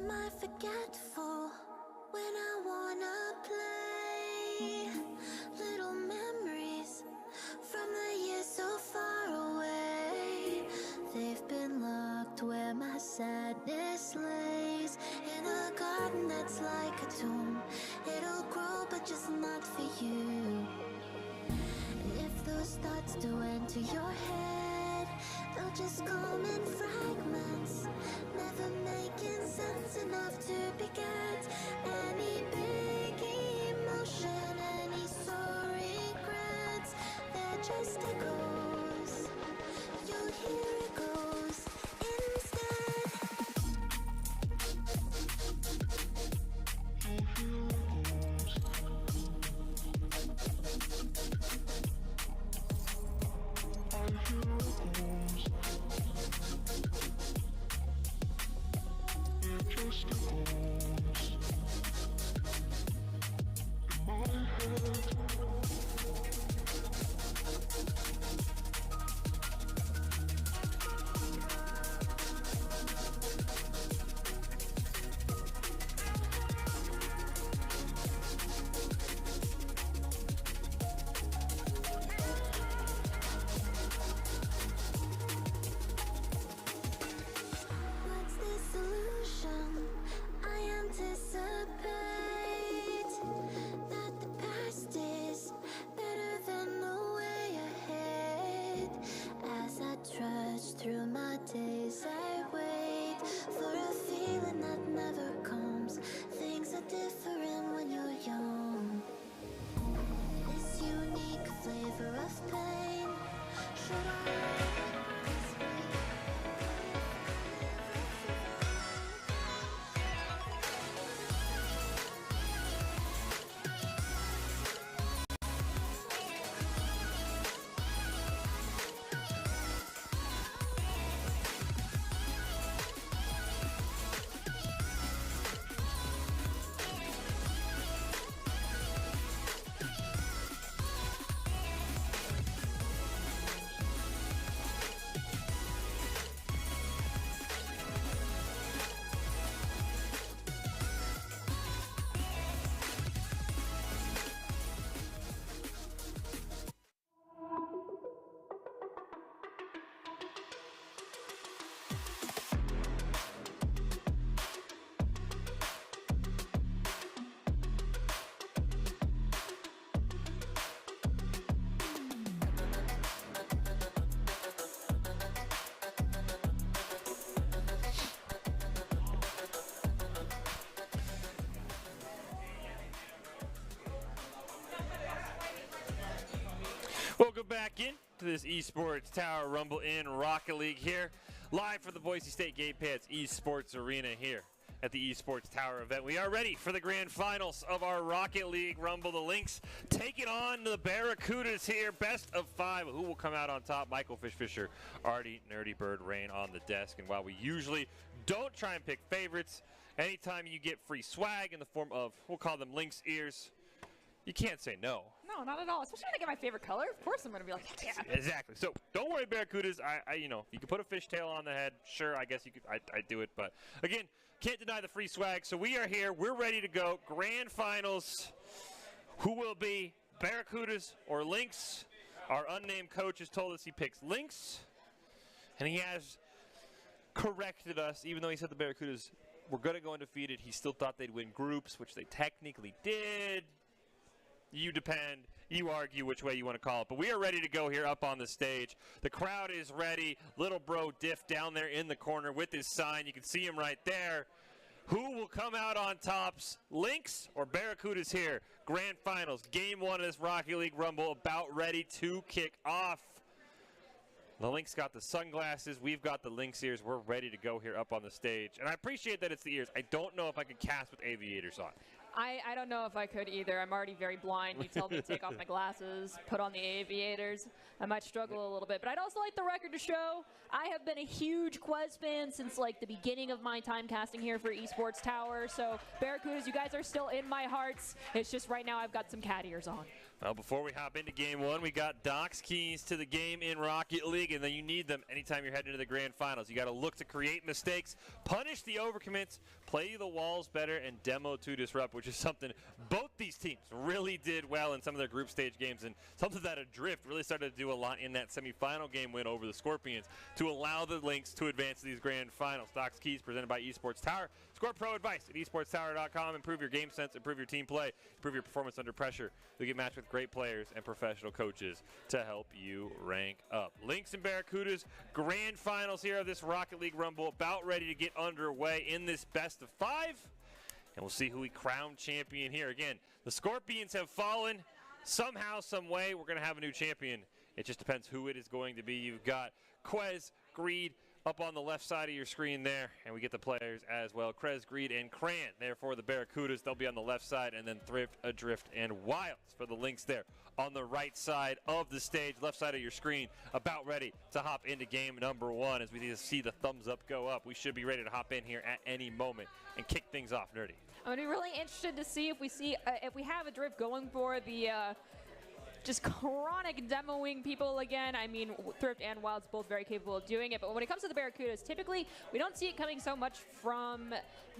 am I forgetful when I wanna play? Little memories from the years so far away. They've been locked where my sadness lays, in a garden that's like a tomb. It'll grow but just not for you. If those thoughts do enter your head, they'll just come in fragments, never making sense enough to beget any big emotion, any sore regrets. They're just echoes. You'll hear echoes instead. What's this illusion? I anticipate that the past is better than the way ahead. As I trudge through my days, I wait for a feeling that never comes. Things are different when you're young. This unique flavor of pain. Should I Welcome back in to this Esports Tower Rumble in Rocket League here, live from the Boise State Game Pants Esports Arena here at the Esports Tower event. We are ready for the grand finals of our Rocket League Rumble. The Lynx taking on the Barracudas here, best of 5. Who will come out on top? Michael Fish Fisher, Artie, Nerdy Bird, Rain on the desk. And while we usually don't try and pick favorites, anytime you get free swag in the form of, we'll call them Lynx ears, you can't say no. No, not at all. Especially when I get my favorite color. Of course I'm going to be like, yeah. Exactly. So don't worry, Barracudas. You know, you can put a fishtail on the head. Sure, I guess you could. I do it, but again, can't deny the free swag. So we are here. We're ready to go. Grand finals. Who will it be, Barracudas or Lynx? Our unnamed coach has told us he picks Lynx, and he has corrected us. Even though he said the Barracudas were going to go undefeated, he still thought they'd win groups, which they technically did. You depend. You argue which way you want to call it. But we are ready to go here up on the stage. The crowd is ready. Little bro Diff down there in the corner with his sign. You can see him right there. Who will come out on tops? Lynx or Barracudas here? Grand finals. Game 1 of this Rocket League Rumble about ready to kick off. The Lynx got the sunglasses. We've got the Lynx ears. We're ready to go here up on the stage. And I appreciate that it's the ears. I don't know if I could cast with aviators on. I don't know if I could either. I'm already very blind. You tell me to take off my glasses, put on the aviators. I might struggle a little bit. But I'd also like the record to show I have been a huge Quez fan since like the beginning of my time casting here for Esports Tower. So Barracudas, you guys are still in my hearts. It's just right now I've got some cat ears on. Well, before we hop into game one, we got Doc's keys to the game in Rocket League, and then you need them anytime you're heading into the grand finals. You got to look to create mistakes, punish the overcommits, play the walls better, and demo to disrupt, which is something both these teams really did well in some of their group stage games, and something that Adrift really started to do a lot in that semifinal game win over the Scorpions to allow the Lynx to advance to these grand finals. Doc's keys presented by Esports Tower. Score pro advice at esportstower.com. Improve your game sense, improve your team play, improve your performance under pressure. You'll get matched with great players and professional coaches to help you rank up. Lynx and Barracudas, grand finals here of this Rocket League Rumble, about ready to get underway in this best of 5. And we'll see who we crown champion here. Again, the Scorpions have fallen. Somehow, some way, we're going to have a new champion. It just depends who it is going to be. You've got Quez, Greed, up on the left side of your screen there, and we get the players as well. Krez, Greed, and Cran. Therefore, the Barracudas, they'll be on the left side, and then Thrift, Adrift, and Wilds for the Lynx there on the right side of the stage, left side of your screen, about ready to hop into game number 1. As we see the thumbs up go up, we should be ready to hop in here at any moment and kick things off. Nerdy. I'm gonna be really interested to see if we have Adrift going for the just chronic demoing people again. I mean, Thrift and Wild's both very capable of doing it, but when it comes to the Barracudas, typically we don't see it coming so much from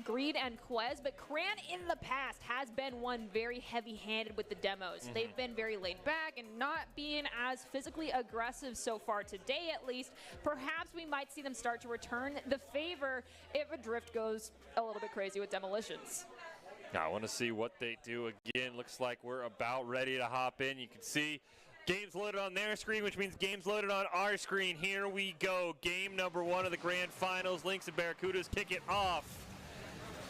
Greed and Quez, but Cran in the past has been one very heavy-handed with the demos. They've been very laid back and not being as physically aggressive so far today, at least. Perhaps we might see them start to return the favor if Adrift goes a little bit crazy with demolitions. I want to see what they do again. Looks like we're about ready to hop in. You can see games loaded on their screen, which means games loaded on our screen. Here we go. Game number 1 of the grand finals. Lynx and Barracudas kick it off.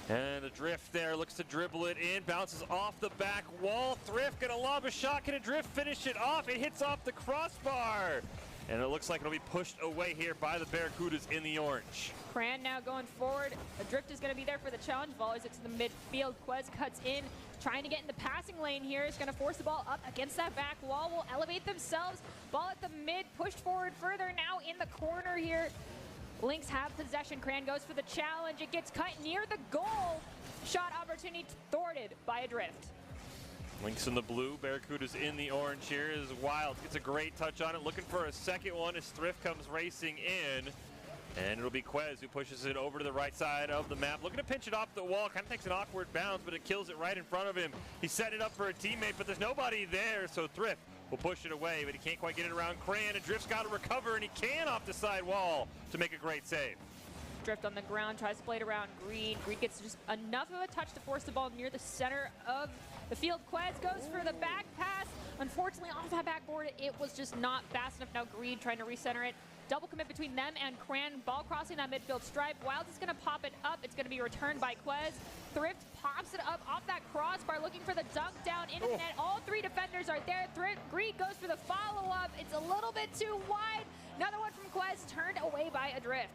And Adrift there looks to dribble it in. Bounces off the back wall. Thrift gonna lob a shot. Can Adrift finish it off? It hits off the crossbar. And it looks like it'll be pushed away here by the Barracudas in the orange. Cran now going forward. Adrift is going to be there for the challenge. Volleys it to the midfield. Quez cuts in, trying to get in the passing lane here. Is going to force the ball up against that back wall. Will elevate themselves. Ball at the mid, pushed forward further now in the corner here. Lynx have possession. Cran goes for the challenge. It gets cut near the goal. Shot opportunity thwarted by Adrift. Lynx in the blue, Barracudas in the orange here as Wild gets a great touch on it. Looking for a second one as Thrift comes racing in. And it'll be Quez who pushes it over to the right side of the map. Looking to pinch it off the wall. Kind of takes an awkward bounce, but it kills it right in front of him. He's setting it up for a teammate, but there's nobody there, so Thrift will push it away, but he can't quite get it around Cran. And Drift's got to recover, and he can off the side wall to make a great save. Drift on the ground, tries to play it around Greed. Greed gets just enough of a touch to force the ball near the center of the field. Quez goes for the back pass. Unfortunately, off that backboard, it was just not fast enough. Now Greed trying to recenter it. Double commit between them and Cran. Ball crossing that midfield stripe. Wilds is going to pop it up. It's going to be returned by Quez. Thrift pops it up off that crossbar, looking for the dunk down into the net. All 3 defenders are there. Greed goes for the follow-up. It's a little bit too wide. Another one from Quez, turned away by Adrift.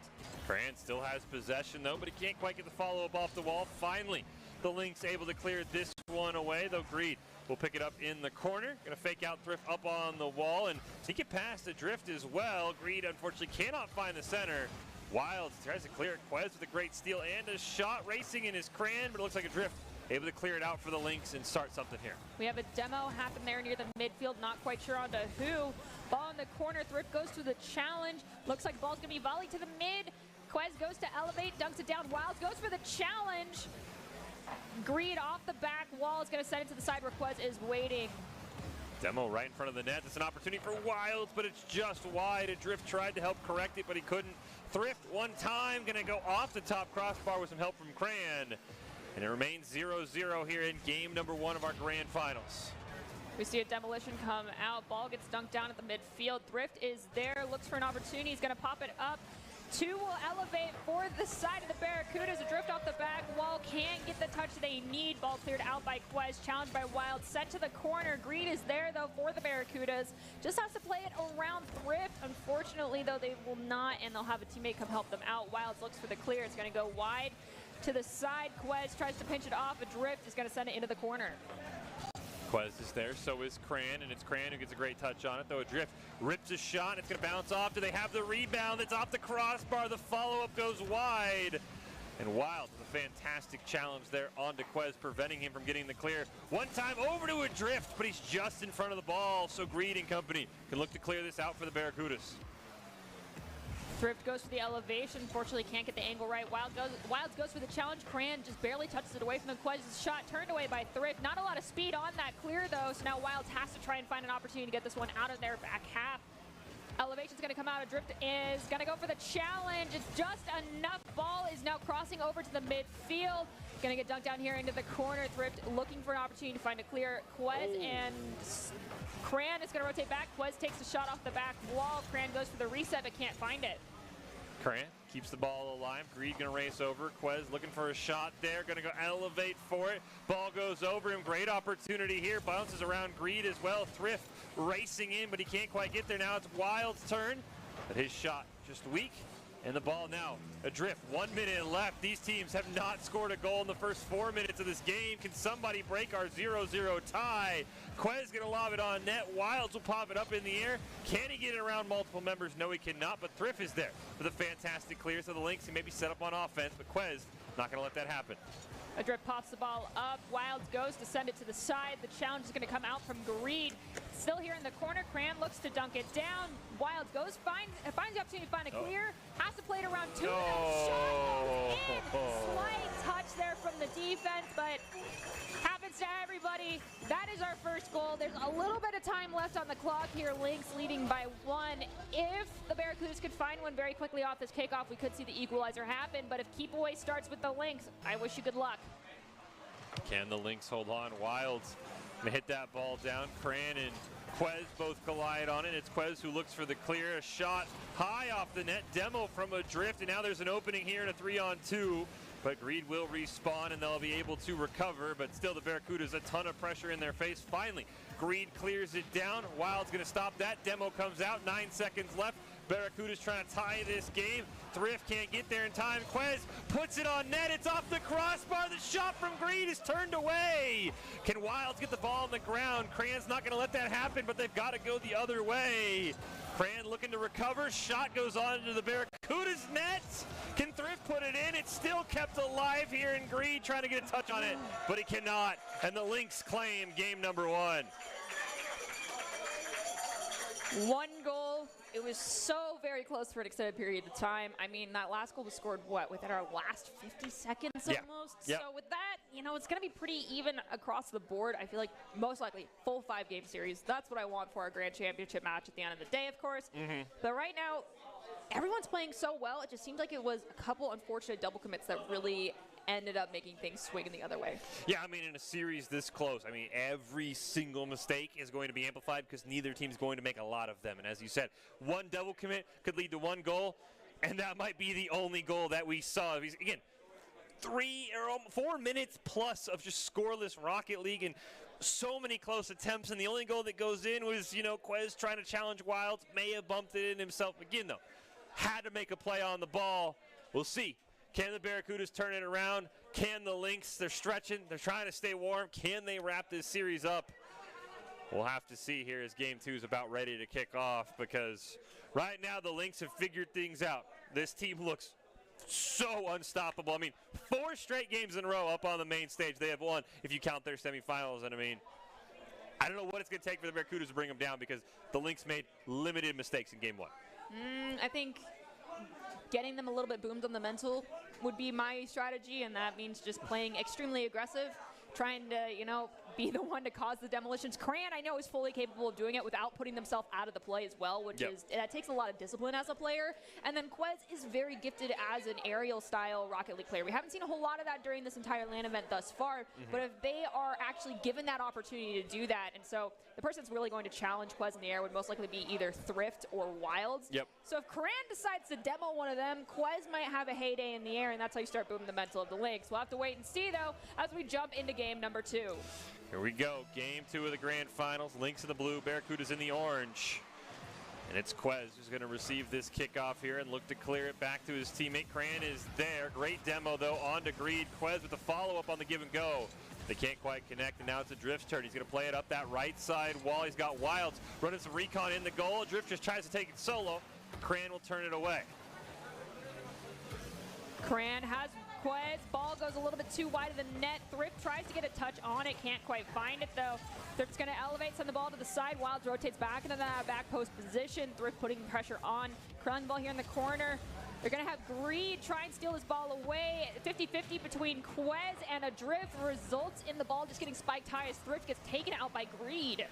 Cran still has possession, though, but he can't quite get the follow-up off the wall. Finally, the Lynx able to clear this one away, though Greed will pick it up in the corner. Going to fake out Thrift up on the wall, and he can pass Adrift as well. Greed, unfortunately, cannot find the center. Wilds tries to clear it. Quez with a great steal and a shot. Racing in his Cran, but it looks like Adrift able to clear it out for the Lynx and start something here. We have a demo happen there near the midfield. Not quite sure onto who. Ball in the corner. Thrift goes to the challenge. Looks like ball's going to be volleyed to the mid. Quez goes to elevate, dunks it down. Wilds goes for the challenge. Greed off the back wall is going to send it to the side where Quez is waiting. Demo right in front of the net. It's an opportunity for Wilds, but it's just wide. Adrift tried to help correct it, but he couldn't. Thrift one time, going to go off the top crossbar with some help from Cran. And it remains 0-0 here in game number 1 of our grand finals. We see a demolition come out. Ball gets dunked down at the midfield. Thrift is there, looks for an opportunity. He's going to pop it up. 2 will elevate for the side of the Barracudas. Adrift off the back wall, can't get the touch they need. Ball cleared out by Quez, challenged by Wild, set to the corner. Greed is there, though, for the Barracudas. Just has to play it around Thrift. Unfortunately, though, they will not, and they'll have a teammate come help them out. Wilds looks for the clear. It's going to go wide to the side. Quez tries to pinch it off. Adrift is going to send it into the corner. Quez is there, so is Cran, and it's Cran who gets a great touch on it, though Adrift rips a shot, and it's going to bounce off. Do they have the rebound? It's off the crossbar. The follow-up goes wide. And Wild with a fantastic challenge there onto Quez, preventing him from getting the clear. One time over to a drift, but he's just in front of the ball, so Greed and company can look to clear this out for the Barracudas. Thrift goes for the elevation. Fortunately, can't get the angle right. Wilds goes for the challenge. Cran just barely touches it away from the Quez's shot. Turned away by Thrift. Not a lot of speed on that clear, though, so now Wilds has to try and find an opportunity to get this one out of their back half. Elevation's going to come out. Drift is going to go for the challenge. It's just enough. Ball is now crossing over to the midfield. Going to get dunked down here into the corner. Thrift looking for an opportunity to find a clear. Quez and Cran is going to rotate back. Quez takes the shot off the back wall. Cran goes for the reset but can't find it. Cran keeps the ball alive. Greed going to race over. Quez looking for a shot there. Going to go elevate for it. Ball goes over him. Great opportunity here. Bounces around Greed as well. Thrift racing in, but he can't quite get there. Now it's Wild's turn, but his shot just weak. And the ball now adrift. 1 minute left. These teams have not scored a goal in the first 4 minutes of this game. Can somebody break our 0-0 tie? Quez gonna lob it on net. Wilds will pop it up in the air. Can he get it around multiple members? No, he cannot, but Thrift is there for the fantastic clear. So the Lynx can maybe set up on offense, but Quez not gonna let that happen. Adrift pops the ball up. Wilds goes to send it to the side. The challenge is going to come out from Greed. Still here in the corner. Cran looks to dunk it down. Wilds goes, finds the opportunity to find a clear. Has to play it around two. Shot in. Slight touch there from the defense, but happens to everybody. That is our first goal. There's a little bit of time left on the clock here. Lynx leading by 1. If the Barracudas could find one very quickly off this kickoff, we could see the equalizer happen. But if keep away starts with the Lynx, I wish you good luck. Can the Lynx hold on? Wilds gonna hit that ball down. Cran and Quez both collide on it. It's Quez who looks for the clear. A shot high off the net. Demo from a drift, and now there's an opening here in a 3-on-2. But Greed will respawn, and they'll be able to recover. But still, the Barracudas, a ton of pressure in their face. Finally, Greed clears it down. Wild's going to stop that. Demo comes out. 9 seconds left. Barracudas trying to tie this game. Thrift can't get there in time. Quez puts it on net. It's off the crossbar. The shot from Greed is turned away. Can Wilds get the ball on the ground? Cran's not going to let that happen, but they've got to go the other way. Cran looking to recover. Shot goes on into the Barracudas net. Can Thrift put it in? It's still kept alive here in Greed, trying to get a touch on it, but he cannot. And the Lynx claim game number 1. 1 goal. It was so very close for an extended period of time. I mean, that last goal was scored, what, within our last 50 seconds almost? Yep. So with that, you know, it's going to be pretty even across the board. I feel like most likely full 5-game series. That's what I want for our grand championship match at the end of the day, of course. But right now, everyone's playing so well. It just seemed like it was a couple unfortunate double commits that really ended up making things swing in the other way. Yeah, I mean, in a series this close, I mean, every single mistake is going to be amplified because neither team's going to make a lot of them. And as you said, 1 double commit could lead to 1 goal, and that might be the only goal that we saw. Again, 4 minutes plus of just scoreless Rocket League and so many close attempts, and the only goal that goes in was, you know, Quez trying to challenge Wilds. May have bumped it in himself again, though. Had to make a play on the ball. We'll see. Can the Barracudas turn it around? Can the Lynx? They're stretching. They're trying to stay warm. Can they wrap this series up? We'll have to see here as Game 2 is about ready to kick off, because right now the Lynx have figured things out. This team looks so unstoppable. I mean, 4 straight games in a row up on the main stage. They have won, if you count their semifinals. And I mean, I don't know what it's going to take for the Barracudas to bring them down, because the Lynx made limited mistakes in Game 1. I think getting them a little bit boomed on the mental would be my strategy, and that means just playing extremely aggressive, trying to, you know, be the one to cause the demolitions. Cran, I know, is fully capable of doing it without putting themselves out of the play as well, which is, that takes a lot of discipline as a player. And then Quez is very gifted as an aerial style Rocket League player. We haven't seen a whole lot of that during this entire LAN event thus far, but if they are actually given that opportunity to do that, and so the person that's really going to challenge Quez in the air would most likely be either Thrift or Wilds. So if Cran decides to demo one of them, Quez might have a heyday in the air, and that's how you start booming the mental of the Lynx. We'll have to wait and see, though, as we jump into game number 2. Here we go, Game 2 of the Grand Finals. Lynx in the blue, Barracudas in the orange. And it's Quez who's going to receive this kickoff here and look to clear it back to his teammate. Cran is there. Great demo, though, on to Greed. Quez with the follow-up on the give and go. They can't quite connect, and now it's a Drift's turn. He's going to play it up that right side wall. He's got Wilds running some recon in the goal. Drift just tries to take it solo. Cran will turn it away. Cran has Quez. Ball goes a little bit too wide of the net. Thrift tries to get a touch on it, can't quite find it though. Thrift's going to elevate, send the ball to the side. Wilds rotates back into that back post position. Thrift putting pressure on. Curling the ball here in the corner. They're going to have Greed try and steal this ball away. 50-50 between Quez and Adrift results in the ball just getting spiked high as Thrift gets taken out by Greed.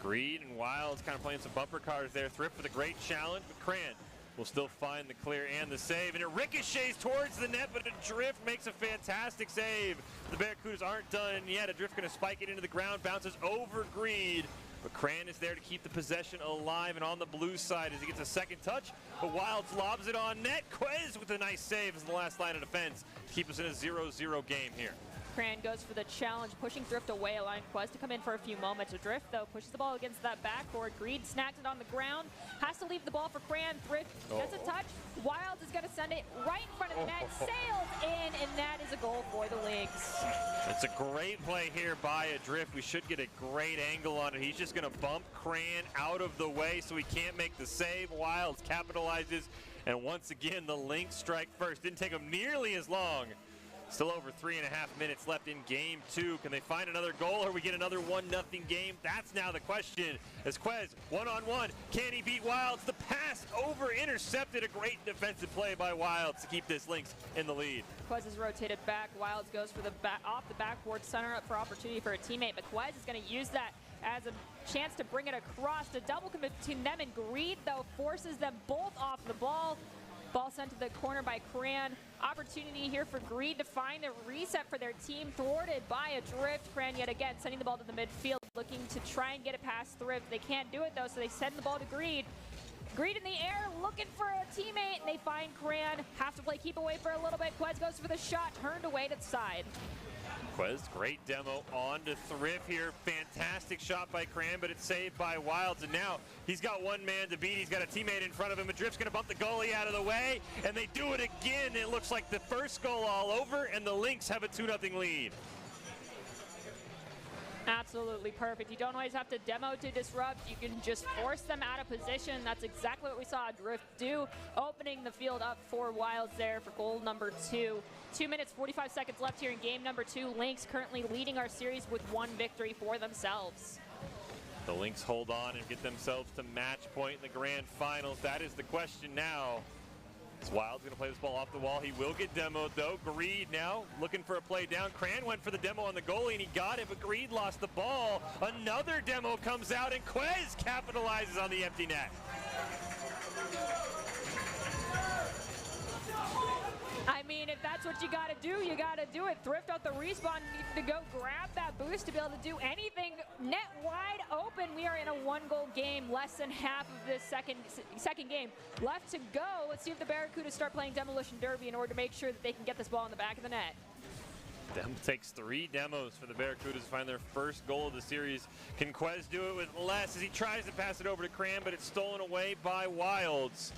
Greed and Wilds kind of playing some bumper cars there. Thrift with a great challenge, but Cran will still find the clear and the save. And it ricochets towards the net, but Adrift makes a fantastic save. The Barracudas aren't done yet. Adrift going to spike it into the ground, bounces over Greed. But Cran is there to keep the possession alive and on the blue side as he gets a second touch. But Wilds lobs it on net. Quez with a nice save as the last line of defense to keep us in a 0-0 game here. Cran goes for the challenge, pushing Thrift away, allowing Quez to come in for a few moments. Adrift, though, pushes the ball against that backboard. Greed snags it on the ground, has to leave the ball for Cran. Thrift gets a touch. Wilds is going to send it right in front of the net, sails in, and that is a goal for the Lynx. It's a great play here by Adrift. We should get a great angle on it. He's just going to bump Cran out of the way so he can't make the save. Wilds capitalizes, and once again, the Lynx strike first. Didn't take them nearly as long. Still over 3.5 minutes left in game 2. Can they find another goal or we get another 1-0 game? That's now the question. As Quez, one-on-one, can he beat Wilds? The pass over intercepted. A great defensive play by Wilds to keep this Lynx in the lead. Quez is rotated back. Wilds goes for the off the backboard, center up for opportunity for a teammate, but Quez is going to use that as a chance to bring it across. The double commit between them and Greed, though, forces them both off the ball. Ball sent to the corner by Cran. Opportunity here for Greed to find a reset for their team, thwarted by Adrift. Cran yet again sending the ball to the midfield, looking to try and get it past Thrift. They can't do it though, so they send the ball to Greed. Greed in the air, looking for a teammate, and they find Cran. Have to play keep away for a little bit. Quez goes for the shot, turned away to the side. Quez, great demo on to Thrift here. Fantastic shot by Cran, but it's saved by Wilds. And now he's got one man to beat. He's got a teammate in front of him. Adrift's going to bump the goalie out of the way, and they do it again. It looks like the first goal all over, and the Lynx have a 2-0 lead. Absolutely perfect. You don't always have to demo to disrupt. You can just force them out of position. That's exactly what we saw Drift do, opening the field up for Wilds there for goal number 2. 2 minutes, 45 seconds left here in game number 2. Lynx currently leading our series with 1 victory for themselves. The Lynx hold on and get themselves to match point in the grand finals. That is the question now. Wilds going to play this ball off the wall. He will get demoed though. Greed now looking for a play down. Cran went for the demo on the goalie and he got it, but Greed lost the ball. Another demo comes out and Quez capitalizes on the empty net. I mean, if that's what you got to do, you got to do it. Thrift out the respawn, need to go grab that boost to be able to do anything. Net wide open. We are in a 1-goal game, less than half of this second game left to go. Let's see if the Barracudas start playing Demolition Derby in order to make sure that they can get this ball in the back of the net. Dem takes 3 demos for the Barracudas to find their first goal of the series. Can Quez do it with less as he tries to pass it over to Cran, but it's stolen away by Wilds.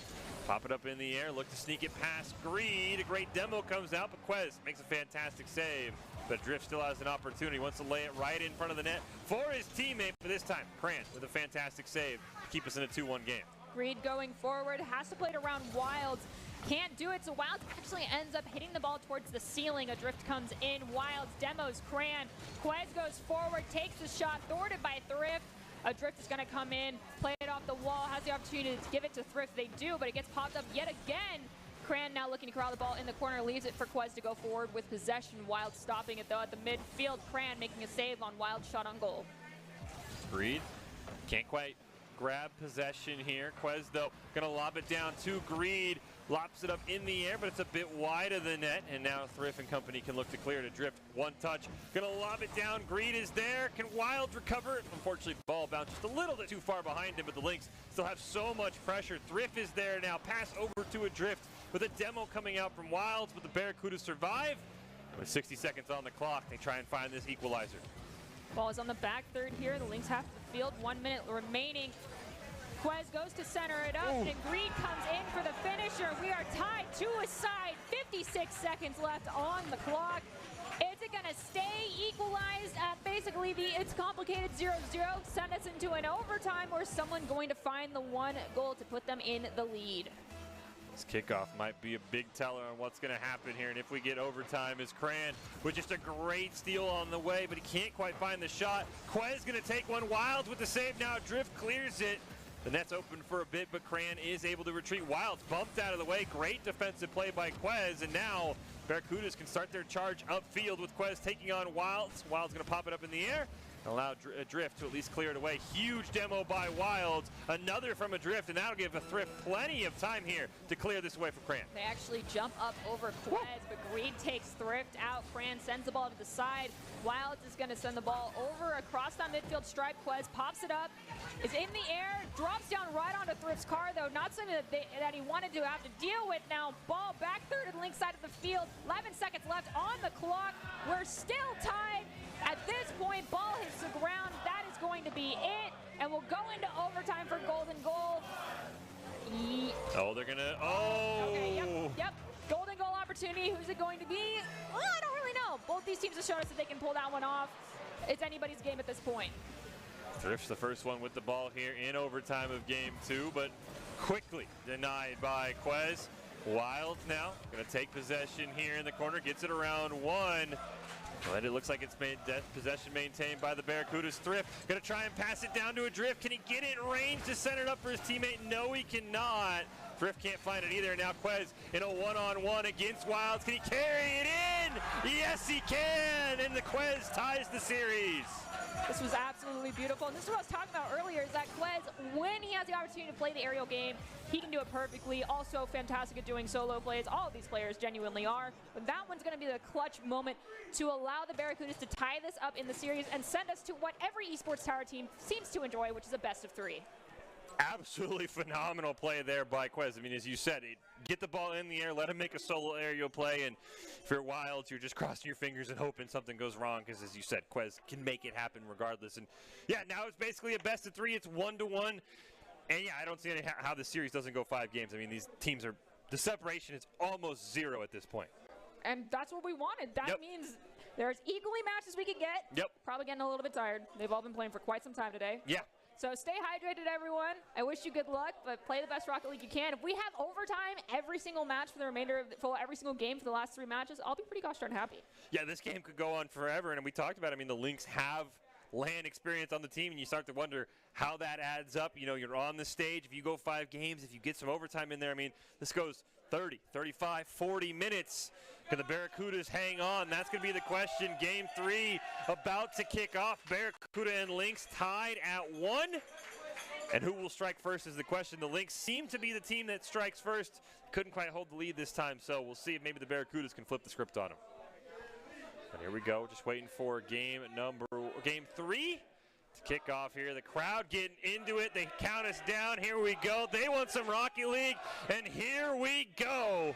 Pop it up in the air, look to sneak it past Greed. A great demo comes out, but Quez makes a fantastic save. But Drift still has an opportunity, wants to lay it right in front of the net for his teammate, but this time Cran with a fantastic save to keep us in a 2-1 game. Greed going forward, has to play it around Wilds. Can't do it, so Wilds actually ends up hitting the ball towards the ceiling. Adrift comes in, Wilds demos Cran. Quez goes forward, takes the shot, thwarted by Thrift. Adrift is going to come in, play it off the wall, has the opportunity to give it to Thrift. They do, but it gets popped up yet again. Cran now looking to corral the ball in the corner, leaves it for Quez to go forward with possession. Wild stopping it though at the midfield. Cran making a save on Wild shot on goal. Greed can't quite grab possession here. Quez though gonna lob it down to Greed. Lops it up in the air, but it's a bit wide of the net, and now Thrift and company can look to clear to Drift. One touch, gonna lob it down. Greed is there. Can Wild recover it? Unfortunately, ball bounced just a little bit too far behind him, but the Lynx still have so much pressure. Thrift is there now. Pass over to Adrift with a demo coming out from Wilds, but the Barracudas survive. With 60 seconds on the clock, they try and find this equalizer. Ball is on the back third here. The Lynx half the field. 1 minute remaining. Quez goes to center it up, and Greed comes in for the finisher. We are tied to a side. 56 seconds left on the clock. Is it going to stay equalized at basically it's complicated 0-0, send us into an overtime, or is someone going to find the 1 goal to put them in the lead? This kickoff might be a big teller on what's going to happen here, and if we get overtime is Cran with just a great steal on the way, but he can't quite find the shot. Quez going to take one. Wilds with the save now. Drift clears it. The net's open for a bit, but Cran is able to retreat. Wilds bumped out of the way. Great defensive play by Quez, and now Barracudas can start their charge upfield with Quez taking on Wilds. Wilds going to pop it up in the air. Allow Drift to at least clear it away. Huge demo by Wilds. Another from a Drift, and that'll give a Thrift plenty of time here to clear this away from Cran. They actually jump up over Quez, but Greed takes Thrift out. Cran sends the ball to the side. Wilds is going to send the ball over across that midfield stripe. Quez pops it up, is in the air, drops down right onto Thrift's car, though. Not something that he wanted to have to deal with now. Ball back third to the link side of the field. 11 seconds left on the clock. We're still tied. At this point, ball hits the ground. That is going to be it. And we'll go into overtime for golden goal. Oh, they're going to, oh. Okay, yep. Golden goal opportunity. Who's it going to be? Well, I don't really know. Both these teams have shown us that they can pull that one off. It's anybody's game at this point. Thrift's the first one with the ball here in overtime of game 2, but quickly denied by Quez. Wilds now going to take possession here in the corner, gets it around 1. And it looks like it's made possession maintained by the Barracudas. Thrift going to try and pass it down to a Drift. Can he get it in range to send it up for his teammate? No, he cannot. Thrift can't find it either. Now Quez in a one-on-one against Wilds. Can he carry it in? Yes, he can. And the Quez ties the series. This was absolutely beautiful. And this is what I was talking about earlier, is that Quez, when he has the opportunity to play the aerial game, he can do it perfectly. Also fantastic at doing solo plays. All of these players genuinely are. But that one's going to be the clutch moment to allow the Barracudas to tie this up in the series and send us to what every esports tower team seems to enjoy, which is a best of 3. Absolutely phenomenal play there by Quez. I mean, as you said, get the ball in the air, let him make a solo aerial play, and if you're Wilds, you're just crossing your fingers and hoping something goes wrong, because as you said, Quez can make it happen regardless. And yeah, now it's basically a best of 3. It's 1-1. And yeah, I don't see how the series doesn't go 5 games. I mean, these teams are, the separation is almost 0 at this point. And that's what we wanted. That means there's equally matches we could get. Yep. Probably getting a little bit tired. They've all been playing for quite some time today. Yeah. So stay hydrated, everyone. I wish you good luck, but play the best Rocket League you can. If we have overtime every single match for the remainder of every single game for the last 3 matches, I'll be pretty gosh darn happy. Yeah, this game could go on forever, and we talked about it. I mean, the Lynx have LAN experience on the team, and you start to wonder how that adds up. You know, you're on the stage. If you go 5 games, if you get some overtime in there, I mean, this goes 30, 35, 40 minutes. Can the Barracudas hang on? That's going to be the question. Game 3 about to kick off. Barracuda and Lynx tied at 1. And who will strike first is the question. The Lynx seem to be the team that strikes first. Couldn't quite hold the lead this time, so we'll see if maybe the Barracudas can flip the script on them. And here we go, just waiting for game 3 to kick off here. The crowd getting into it. They count us down. Here we go. They want some Rocket League, and here we go.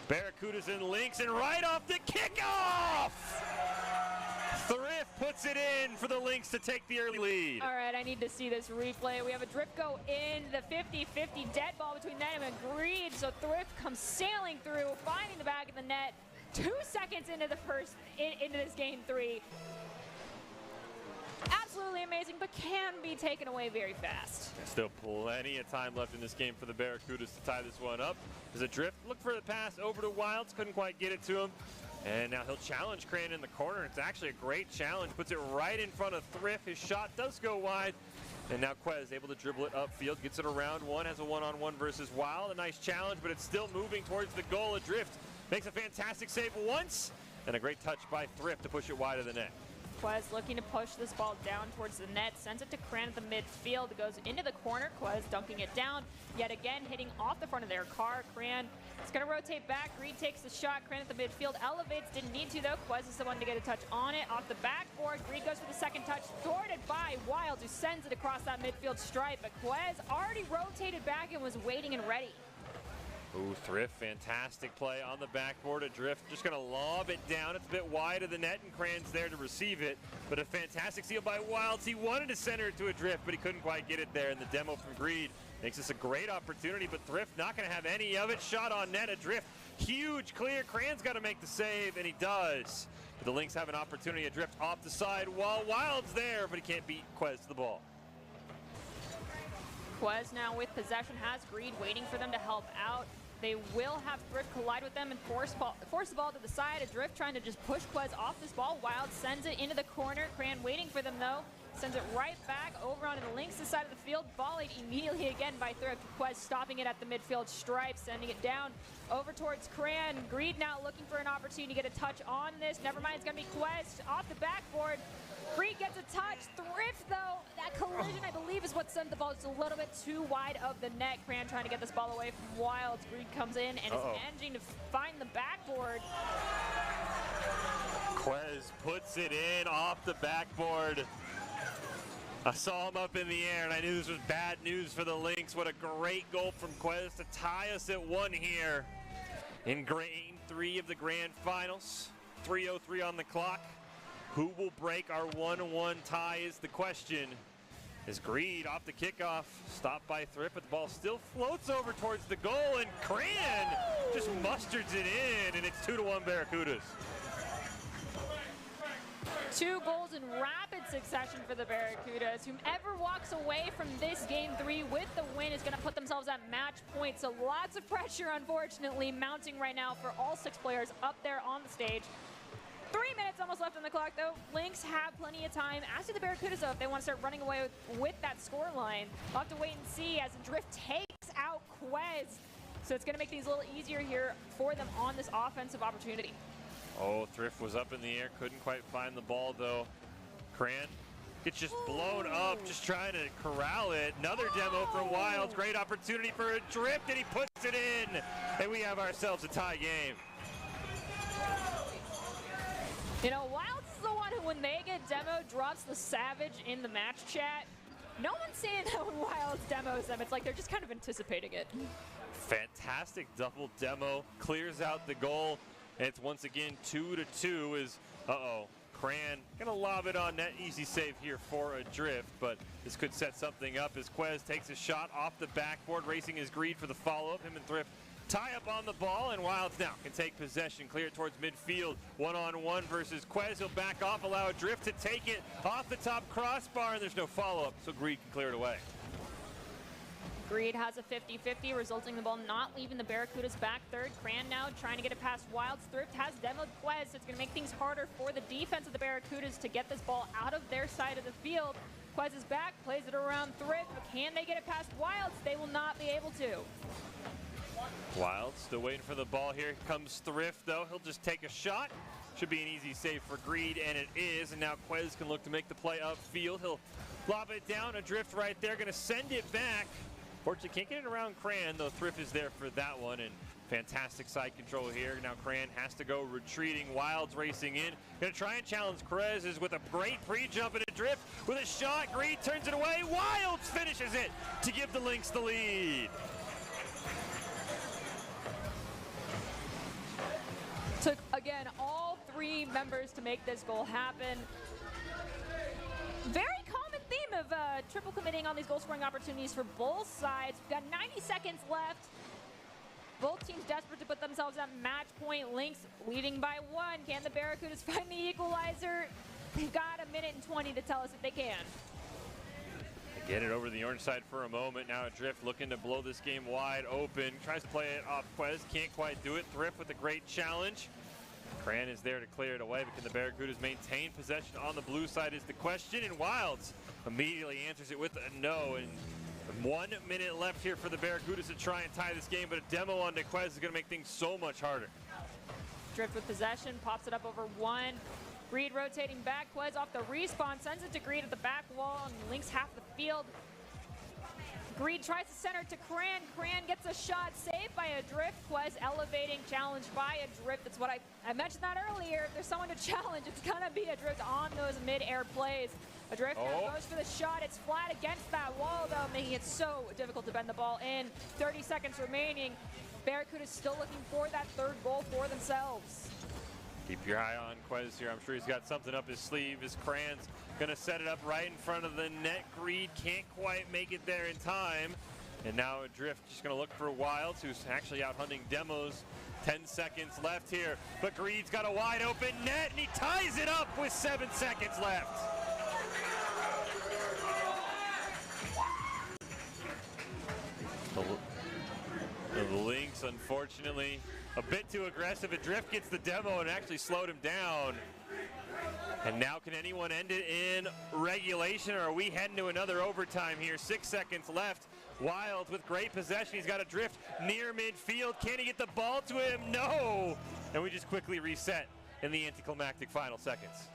Barracudas and Lynx, and right off the kickoff, Thrift puts it in for the Lynx to take the early lead. All right, I need to see this replay. We have a Drift go in, the 50-50 dead ball between them and Greed. So Thrift comes sailing through, finding the back of the net. 2 seconds into into this game 3. Absolutely amazing, but can be taken away very fast. There's still plenty of time left in this game for the Barracudas to tie this one up. There's a Drift, look for the pass over to Wilds, couldn't quite get it to him. And now he'll challenge Cran in the corner. It's actually a great challenge, puts it right in front of Thrift. His shot does go wide. And now Quez able to dribble it upfield, gets it around 1, has a one-on-one versus Wild. A nice challenge, but it's still moving towards the goal. A Drift makes a fantastic save once, and a great touch by Thrift to push it wide of the net. Quez looking to push this ball down towards the net, sends it to Cran at the midfield. It goes into the corner. Quez dunking it down, yet again hitting off the front of their car. Cran is going to rotate back. Greed takes the shot. Cran at the midfield elevates. Didn't need to, though. Quez is the one to get a touch on it. Off the backboard, Greed goes for the second touch. Thwarted by Wild, who sends it across that midfield stripe. But Quez already rotated back and was waiting and ready. Ooh, Thrift, fantastic play on the backboard. A Drift just going to lob it down. It's a bit wide of the net, and Cran's there to receive it. But a fantastic steal by Wilds. He wanted to center it to a Drift, but he couldn't quite get it there. And the demo from Greed makes this a great opportunity, but Thrift not going to have any of it. Shot on net, a Drift. Huge clear. Cran's got to make the save, and he does. But the Lynx have an opportunity. A Drift off the side while Wild's there, but he can't beat Quez to the ball. Quez now with possession, has Greed waiting for them to help out. They will have Thrift collide with them and force the ball to the side. Adrift trying to just push Quez off this ball. Wild sends it into the corner. Cran waiting for them though. Sends it right back over onto the Lynx side of the field. Volleyed immediately again by Thrift. Quez stopping it at the midfield stripe, sending it down over towards Cran. Greed now looking for an opportunity to get a touch on this. Never mind, it's going to be Quez off the backboard. Greed gets a touch. Thrift, though, that collision, I believe, is what sent the ball just a little bit too wide of the net. Cran trying to get this ball away from Wilds. Greed comes in and is managing to find the backboard. Quez puts it in off the backboard. I saw him up in the air, and I knew this was bad news for the Lynx. What a great goal from Quez to tie us at 1 here in Game 3 of the Grand Finals. 3:03 on the clock. Who will break our 1-1 tie is the question. As Greed off the kickoff, stopped by Thrift, but the ball still floats over towards the goal, and Cran just mustards it in, and it's 2-1 Barracudas. 2 goals in rapid succession for the Barracudas. Whomever walks away from this Game 3 with the win is going to put themselves at match point. So lots of pressure, unfortunately, mounting right now for all 6 players up there on the stage. 3 minutes almost left on the clock, though. Lynx have plenty of time. As do the Barracudas, though, if they want to start running away with that scoreline. We'll have to wait and see as Drift takes out Quez. So it's going to make things a little easier here for them on this offensive opportunity. Oh, Thrift was up in the air, couldn't quite find the ball though. Cran gets just blown up, just trying to corral it. Another demo from Wilds, great opportunity for a Drift, and he puts it in. And we have ourselves a tie game. You know, Wilds is the one who, when they get demo, drops the savage in the match chat. No one's saying that when Wilds demos them. It's like they're just kind of anticipating it. Fantastic double demo, clears out the goal. And it's once again 2-2 as, Cran gonna lob it on net. Easy save here for a Drift, but this could set something up as Quez takes a shot off the backboard, racing his Greed for the follow-up. Him and Thrift tie up on the ball, and Wilds now can take possession, clear it towards midfield. 1-on-1 versus Quez. He'll back off, allow a Drift to take it off the top crossbar, and there's no follow-up, so Greed can clear it away. Greed has a 50-50, resulting in the ball not leaving the Barracudas back third. Cran now trying to get it past Wilds. Thrift has demoed Quez, so it's going to make things harder for the defense of the Barracudas to get this ball out of their side of the field. Quez is back, plays it around Thrift, but can they get it past Wilds? They will not be able to. Wilds still waiting for the ball here. Comes Thrift, though. He'll just take a shot. Should be an easy save for Greed, and it is. And now Quez can look to make the play upfield. He'll lob it down. A Drift right there. Going to send it back. Fortunately, can't get it around Cran, though Thrift is there for that one. And fantastic side control here. Now Cran has to go retreating. Wilds racing in. Going to try and challenge Quez with a great pre-jump and a Drift with a shot. Greed turns it away. Wilds finishes it to give the Lynx the lead. Took, again, all 3 members to make this goal happen. Very common theme of triple committing on these goal scoring opportunities for both sides. We've got 90 seconds left. Both teams desperate to put themselves at match point. Lynx leading by 1. Can the Barracudas find the equalizer? They've got 1:20 to tell us if they can. Get it over the orange side for a moment. Now a Drift looking to blow this game wide open. Tries to play it off Quez. Can't quite do it. Thrift with a great challenge. Cran is there to clear it away, but can the Barracudas maintain possession on the blue side is the question, and Wilds immediately answers it with a no. And 1 minute left here for the Barracudas to try and tie this game, but a demo on Quez is going to make things so much harder. Drift with possession, pops it up over 1. Greed rotating back, Quez off the respawn, sends it to Greed at the back wall, and Lynx half the field. Greed tries to center to Cran. Cran gets a shot, saved by a Drift. Quez elevating, challenged by a Drift. That's what I mentioned that earlier. If there's someone to challenge, it's gonna be a Drift on those mid-air plays. A Drift now goes for the shot. It's flat against that wall, though, making it so difficult to bend the ball in. 30 seconds remaining. Barracuda's still looking for that 3rd goal for themselves. Keep your eye on Quez here. I'm sure he's got something up his sleeve. His Cran's gonna set it up right in front of the net. Greed can't quite make it there in time. And now a Drift just gonna look for Wilds, who's actually out hunting demos. 10 seconds left here, but Greed's got a wide open net, and he ties it up with 7 seconds left. The Lynx Links, unfortunately, a bit too aggressive. Adrift gets the demo and actually slowed him down. And now can anyone end it in regulation, or are we heading to another overtime here? 6 seconds left. Wilds with great possession. He's got a drift near midfield. Can he get the ball to him? No! And we just quickly reset in the anticlimactic final seconds.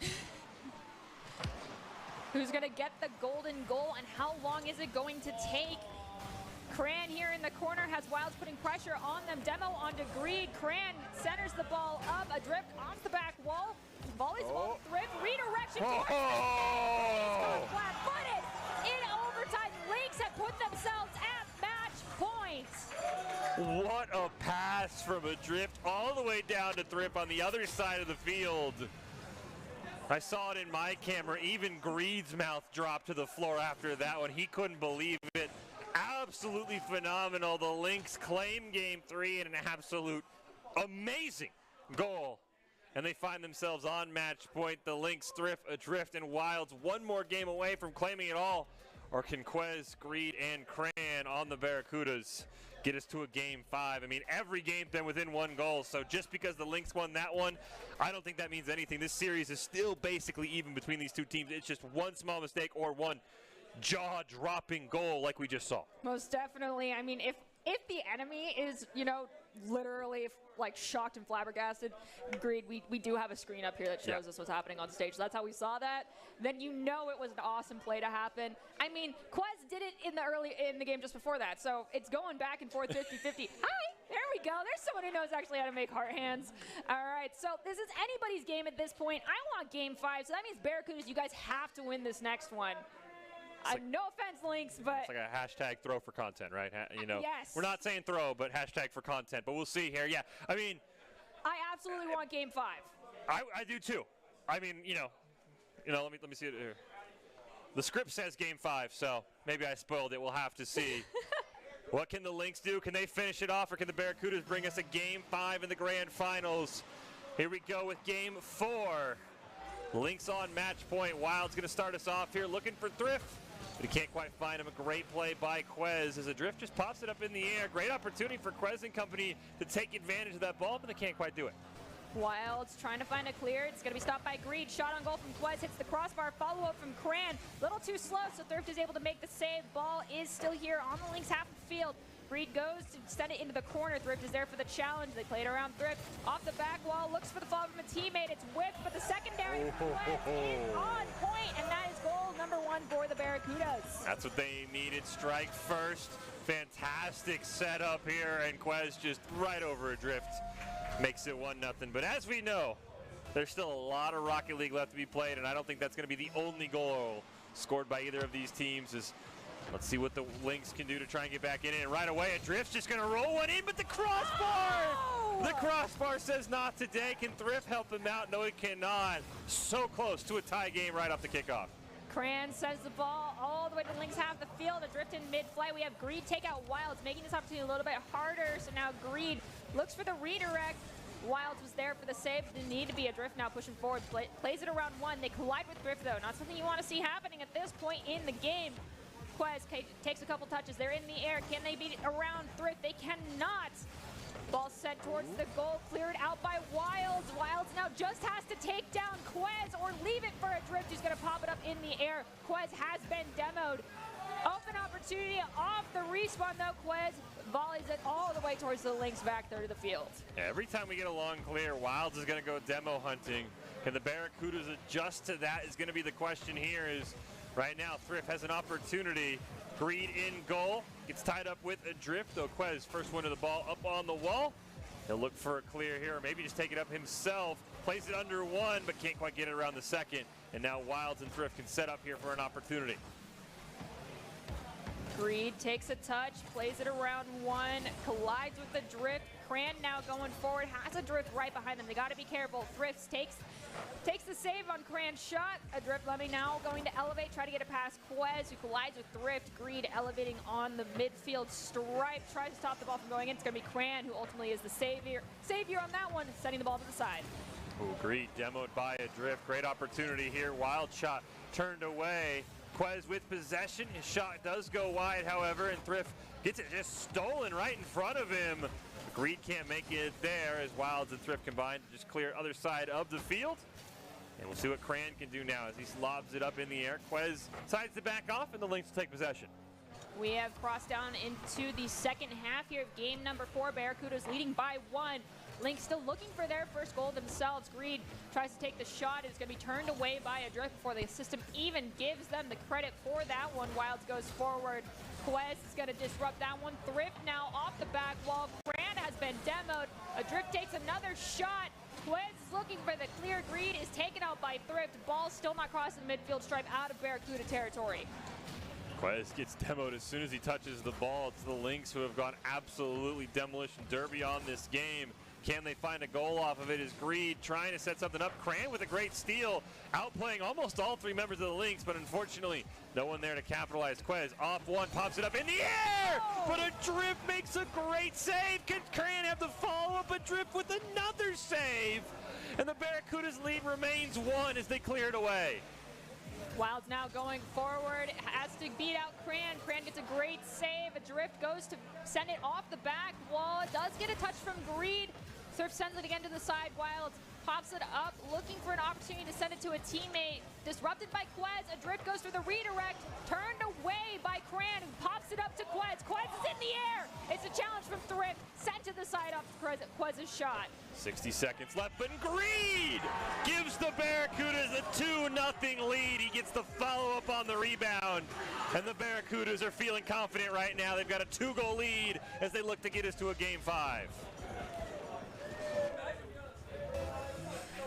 Who's going to get the golden goal, and how long is it going to take? Cran here in the corner has Wilds putting pressure on them. Demo onto Greed. Cran centers the ball up. Adrift off the back wall. Volleys the ball to Thrift. Redirection towards the flat-footed. In overtime, Lynx have put themselves at match point. What a pass from Adrift all the way down to Thrift on the other side of the field. I saw it in my camera. Even Greed's mouth dropped to the floor after that one. He couldn't believe it. Absolutely phenomenal. The Lynx claim game 3 and an absolute amazing goal. And they find themselves on match point. The Lynx, Thrift, Adrift, and Wilds one more game away from claiming it all. Or can Quez, Greed, and Cran on the Barracudas get us to a game 5? I mean, every game's been within 1 goal, so just because the Lynx won that one, I don't think that means anything. This series is still basically even between these two teams. It's just one small mistake or one jaw-dropping goal like we just saw. Most definitely. I mean, if the enemy is, literally like shocked and flabbergasted, Greed, we do have a screen up here that shows us what's happening on stage. So that's how we saw that. Then it was an awesome play to happen. I mean, Quez did it in the game just before that. So it's going back and forth 50-50. Hi, there we go. There's someone who knows actually how to make heart hands. All right, so this is anybody's game at this point. I want game 5, so that means Barracudas, you guys have to win this next one. No offense, Lynx, but it's like a hashtag throw for content, right? Yes. We're not saying throw, but hashtag for content. But we'll see here. Yeah, I mean, I absolutely want game 5. I do too. I mean, let me see it here. The script says game 5, so maybe I spoiled it. We'll have to see. What can the Lynx do? Can they finish it off, or can the Barracudas bring us a game 5 in the grand finals? Here we go with game 4. Lynx on match point. Wild's going to start us off here, looking for Thrift. But he can't quite find him. A great play by Quez as Adrift just pops it up in the air. Great opportunity for Quez and company to take advantage of that ball, but they can't quite do it. Wilds trying to find a clear. It's going to be stopped by Greed. Shot on goal from Quez. Hits the crossbar. Follow-up from Cran. Little too slow, so Thrift is able to make the save. Ball is still here on the Lynx half of the field. Greed goes to send it into the corner. Thrift is there for the challenge. They play it around Thrift. Off the back wall, looks for the fall from a teammate. It's whipped, but the secondary is on point, and that is goal number 1 for the Barracudas. That's what they needed. Strike first. Fantastic setup here, and Quez just right over Adrift. Makes it 1-0. But as we know, there's still a lot of Rocket League left to be played, and I don't think that's going to be the only goal scored by either of these teams. Let's see what the Lynx can do to try and get back in it. And right away, Adrift's just going to roll one in, but the crossbar! Oh! The crossbar says not today. Can Thrift help him out? No, it cannot. So close to a tie game right off the kickoff. Cran sends the ball all the way to the Lynx half the field. Adrift in mid-flight. We have Greed take out Wilds, making this opportunity a little bit harder. So now Greed looks for the redirect. Wilds was there for the save. Didn't need to be. Adrift now pushing forward. Plays it around 1. They collide with Thrift, though. Not something you want to see happening at this point in the game. Quez takes a couple touches. They're in the air. Can they beat it around Thrift? They cannot. Ball sent towards the goal, cleared out by Wilds. Wilds now just has to take down Quez or leave it for Adrift, who's going to pop it up in the air. Quez has been demoed. Open opportunity off the respawn, though. Quez volleys it all the way towards the Lynx back third of the field. Yeah, every time we get a long clear, Wilds is going to go demo hunting. Can the Barracudas adjust to that is going to be the question here. Right now, Thrift has an opportunity. Greed in goal. Gets tied up with Adrift, though Quez first one to the ball up on the wall. He'll look for a clear here, or maybe just take it up himself. Plays it under 1, but can't quite get it around the second. And now Wilds and Thrift can set up here for an opportunity. Greed takes a touch, plays it around 1, collides with the Drift. Cran now going forward, has a Drift right behind them. They got to be careful. Thrift takes the save on Cran's shot. Adrift Lemmy now going to elevate, try to get it past Quez, who collides with Thrift. Greed elevating on the midfield stripe, tries to stop the ball from going in. It's going to be Cran who ultimately is the savior on that one, setting the ball to the side. Ooh, Greed demoed by Adrift. Great opportunity here. Wild shot turned away. Quez with possession. His shot does go wide, however, and Thrift gets it just stolen right in front of him. Greed can't make it there as Wilds and Thrift combine to just clear other side of the field. And we'll see what Cran can do now as he lobs it up in the air. Quez decides to back off, and the Lynx will take possession. We have crossed down into the second half here of game number 4. Barracudas leading by 1. Lynx still looking for their first goal themselves. Greed tries to take the shot. It's going to be turned away by a drift before the system even gives them the credit for that one. Wilds goes forward. Quez is going to disrupt that one. Thrift now off the back wall. Cran has been demoed. Adrift takes another shot. Quez is looking for the clear. Greed is taken out by Thrift. Ball still not crossing the midfield stripe, out of Barracuda territory. Quez gets demoed as soon as he touches the ball. It's the Lynx who have gone absolutely demolition derby on this game. Can they find a goal off of it? Is Greed trying to set something up? Cran with a great steal, outplaying almost all 3 members of the Lynx, but unfortunately, no one there to capitalize. Quez off one, pops it up in the air, but Adrift makes a great save. Can Cran have the follow-up? Adrift with another save, and the Barracudas lead remains 1 as they clear it away. Wilds now going forward, has to beat out Cran. Cran gets a great save. Adrift goes to send it off the back wall. It does get a touch from Greed. Surf sends it again to the side. Wilds pops it up, looking for an opportunity to send it to a teammate. Disrupted by Quez. Adrift goes for the redirect, turned away by Cran, who pops it up to Quez. Quez is in the air. It's a challenge from Thrift, sent to the side off Quez's shot. 60 seconds left, but Greed gives the Barracudas a 2-0 lead. He gets the follow-up on the rebound, and the Barracudas are feeling confident right now. They've got a 2-goal lead as they look to get us to a Game 5.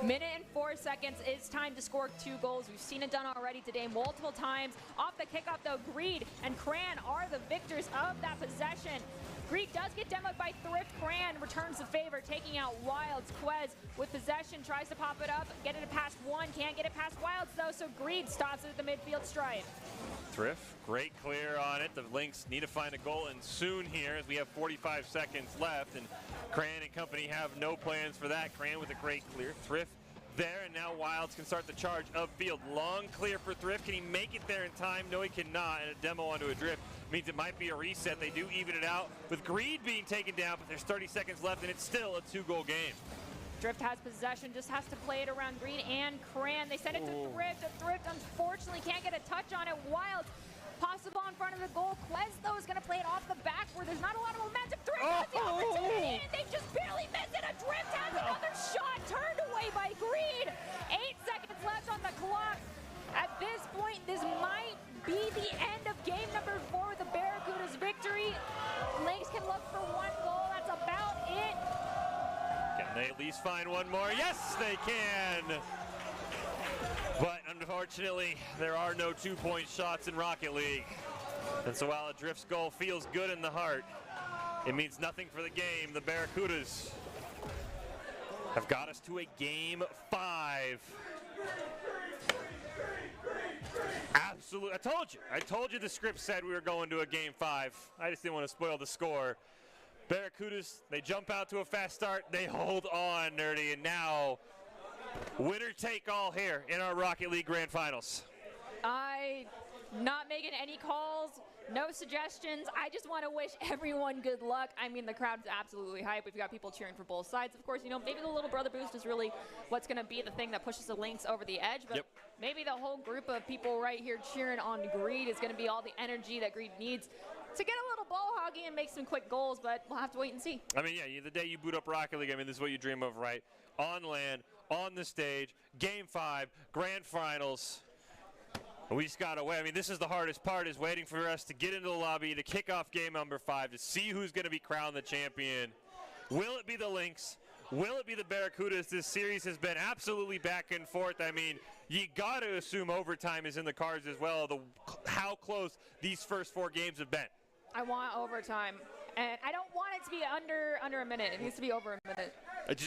Minute and 4 seconds is time to score 2 goals. We've seen it done already today multiple times. Off the kickoff though, Greed and Cran are the victors of that possession. Greed does get demoed by Thrift. Cran returns the favor, taking out Wilds. Quez with possession tries to pop it up, get it past 1, can't get it past Wilds though, so Greed stops it at the midfield stripe. Thrift, great clear on it. The Lynx need to find a goal, and soon here as we have 45 seconds left, and Cran and company have no plans for that. Cran with a great clear. Thrift there, and now Wilds can start the charge upfield. Long clear for Thrift. Can he make it there in time? No, he cannot, and a demo onto Adrift means it might be a reset. They do even it out with Greed being taken down, but there's 30 seconds left, and it's still a 2-goal game. Drift has possession, just has to play it around Greed and Cran. They send it to Thrift. Thrift unfortunately can't get a touch on it. Wilds possible in front of the goal. Quez though is going to play it off the back where there's not a lot of momentum. Thrift has the opportunity, and they just barely miss it. Adrift has another shot turned away by Greed. 8 seconds left on the clock. At this point, this might be the end of game number 4 with the Barracudas victory. Lynx can look for 1 goal. That's about it. Can they at least find one more? Yes, they can. But unfortunately, there are no 2-point shots in Rocket League. And so while Adrift's goal feels good in the heart, it means nothing for the game. The Barracudas have got us to a Game 5. Absolutely. I told you the script said we were going to a Game 5. I just didn't want to spoil the score. Barracudas, they jump out to a fast start. They hold on, Nerdy, and now winner take all here in our Rocket League Grand Finals. Not making any calls, no suggestions. I just want to wish everyone good luck. I mean, the crowd's absolutely hype. We've got people cheering for both sides. Of course, you know, maybe the little brother boost is really what's going to be the thing that pushes the Lynx over the edge. But maybe the whole group of people right here cheering on Greed is going to be all the energy that Greed needs to get a little ball hoggy and make some quick goals, but we'll have to wait and see. I mean, yeah, the day you boot up Rocket League, I mean, this is what you dream of, right? On land, on the stage, Game 5, Grand Finals. We just got to wait. I mean, this is the hardest part, is waiting for us to get into the lobby to kick off game number 5, to see who's going to be crowned the champion. Will it be the Lynx? Will it be the Barracudas? This series has been absolutely back and forth. I mean, you got to assume overtime is in the cards as well, how close these first 4 games have been. I want overtime, and I don't want it to be under a minute. It needs to be over a minute.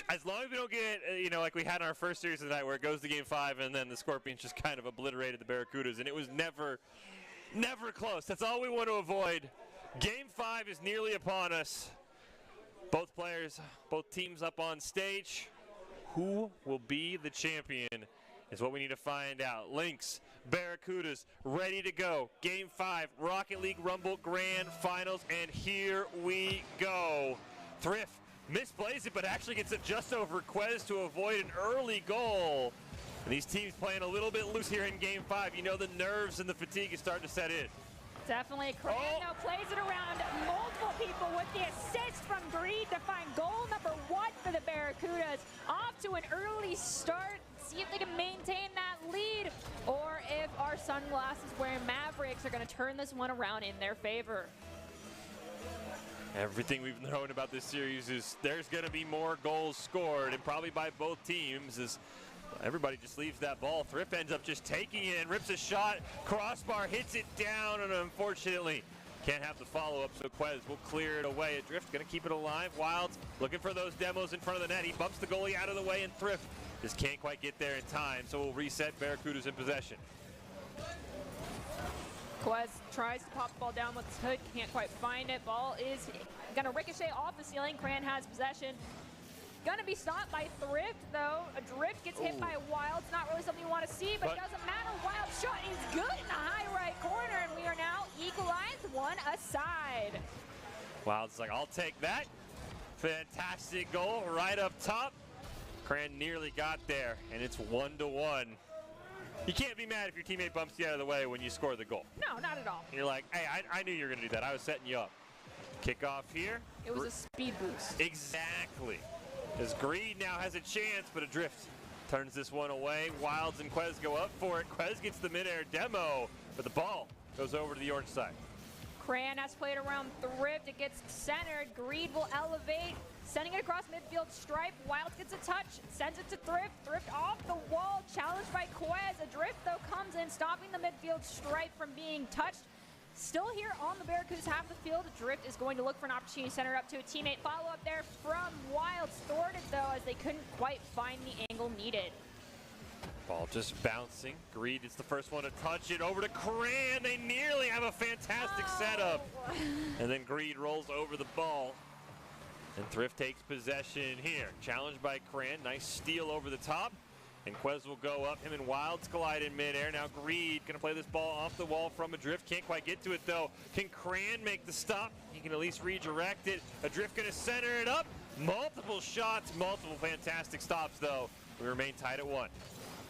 As long as we don't get, like we had in our first series of the night where it goes to Game 5 and then the Scorpions just kind of obliterated the Barracudas, and it was never close. That's all we want to avoid. Game 5 is nearly upon us. Both players, both teams up on stage. Who will be the champion is what we need to find out. Lynx, Barracudas, ready to go. Game 5, Rocket League Rumble Grand Finals, and here we go. Thrift misplays it, but actually gets it just over Quez to avoid an early goal. And these teams playing a little bit loose here in Game 5. You know the nerves and the fatigue is starting to set in. Definitely. Crano plays it around multiple people with the assist from Greed to find goal number 1 for the Barracudas. Off to an early start. See if they can maintain that lead, or if our sunglasses wearing Mavericks are going to turn this one around in their favor. Everything we've known about this series is there's going to be more goals scored, and probably by both teams, as everybody just leaves that ball. Thrift ends up just taking it and rips a shot. Crossbar hits it down, and unfortunately can't have the follow-up, so Quez will clear it away. Adrift going to keep it alive. Wilds looking for those demos in front of the net. He bumps the goalie out of the way, and Thrift just can't quite get there in time, so we'll reset. Barracudas in possession. Quez tries to pop the ball down with his hood, can't quite find it. Ball is going to ricochet off the ceiling. Cran has possession. Going to be stopped by Thrift, though. Adrift gets hit by Wild. It's not really something you want to see, but it doesn't matter. Wild shot is good in the high right corner, and we are now equalized, 1 aside. Wild's like, I'll take that. Fantastic goal right up top. Cran nearly got there, and it's 1-1. You can't be mad if your teammate bumps you out of the way when you score the goal. No, not at all. You're like, hey, I knew you were going to do that. I was setting you up. Kickoff here. It was a speed boost. Exactly. As Greed now has a chance, but Adrift turns this one away. Wilds and Quez go up for it. Quez gets the midair demo, but the ball goes over to the orange side. Cran has played around Thrift. It gets centered. Greed will elevate, sending it across midfield stripe. Wild gets a touch, sends it to Thrift. Thrift off the wall, challenged by Quez. Adrift, though, comes in, stopping the midfield stripe from being touched. Still here on the Barracudas half the field. Drift is going to look for an opportunity to center up to a teammate. Follow up there from Wild. Thwarted, though, as they couldn't quite find the angle needed. Ball just bouncing. Greed is the first one to touch it. Over to Cran. They nearly have a fantastic setup. And then Greed rolls over the ball. And Thrift takes possession here. Challenged by Cran. Nice steal over the top. And Quez will go up. Him and Wilds collide in midair. Now Greed going to play this ball off the wall from Adrift. Can't quite get to it, though. Can Cran make the stop? He can at least redirect it. Adrift going to center it up. Multiple shots, multiple fantastic stops, though. We remain tied at 1.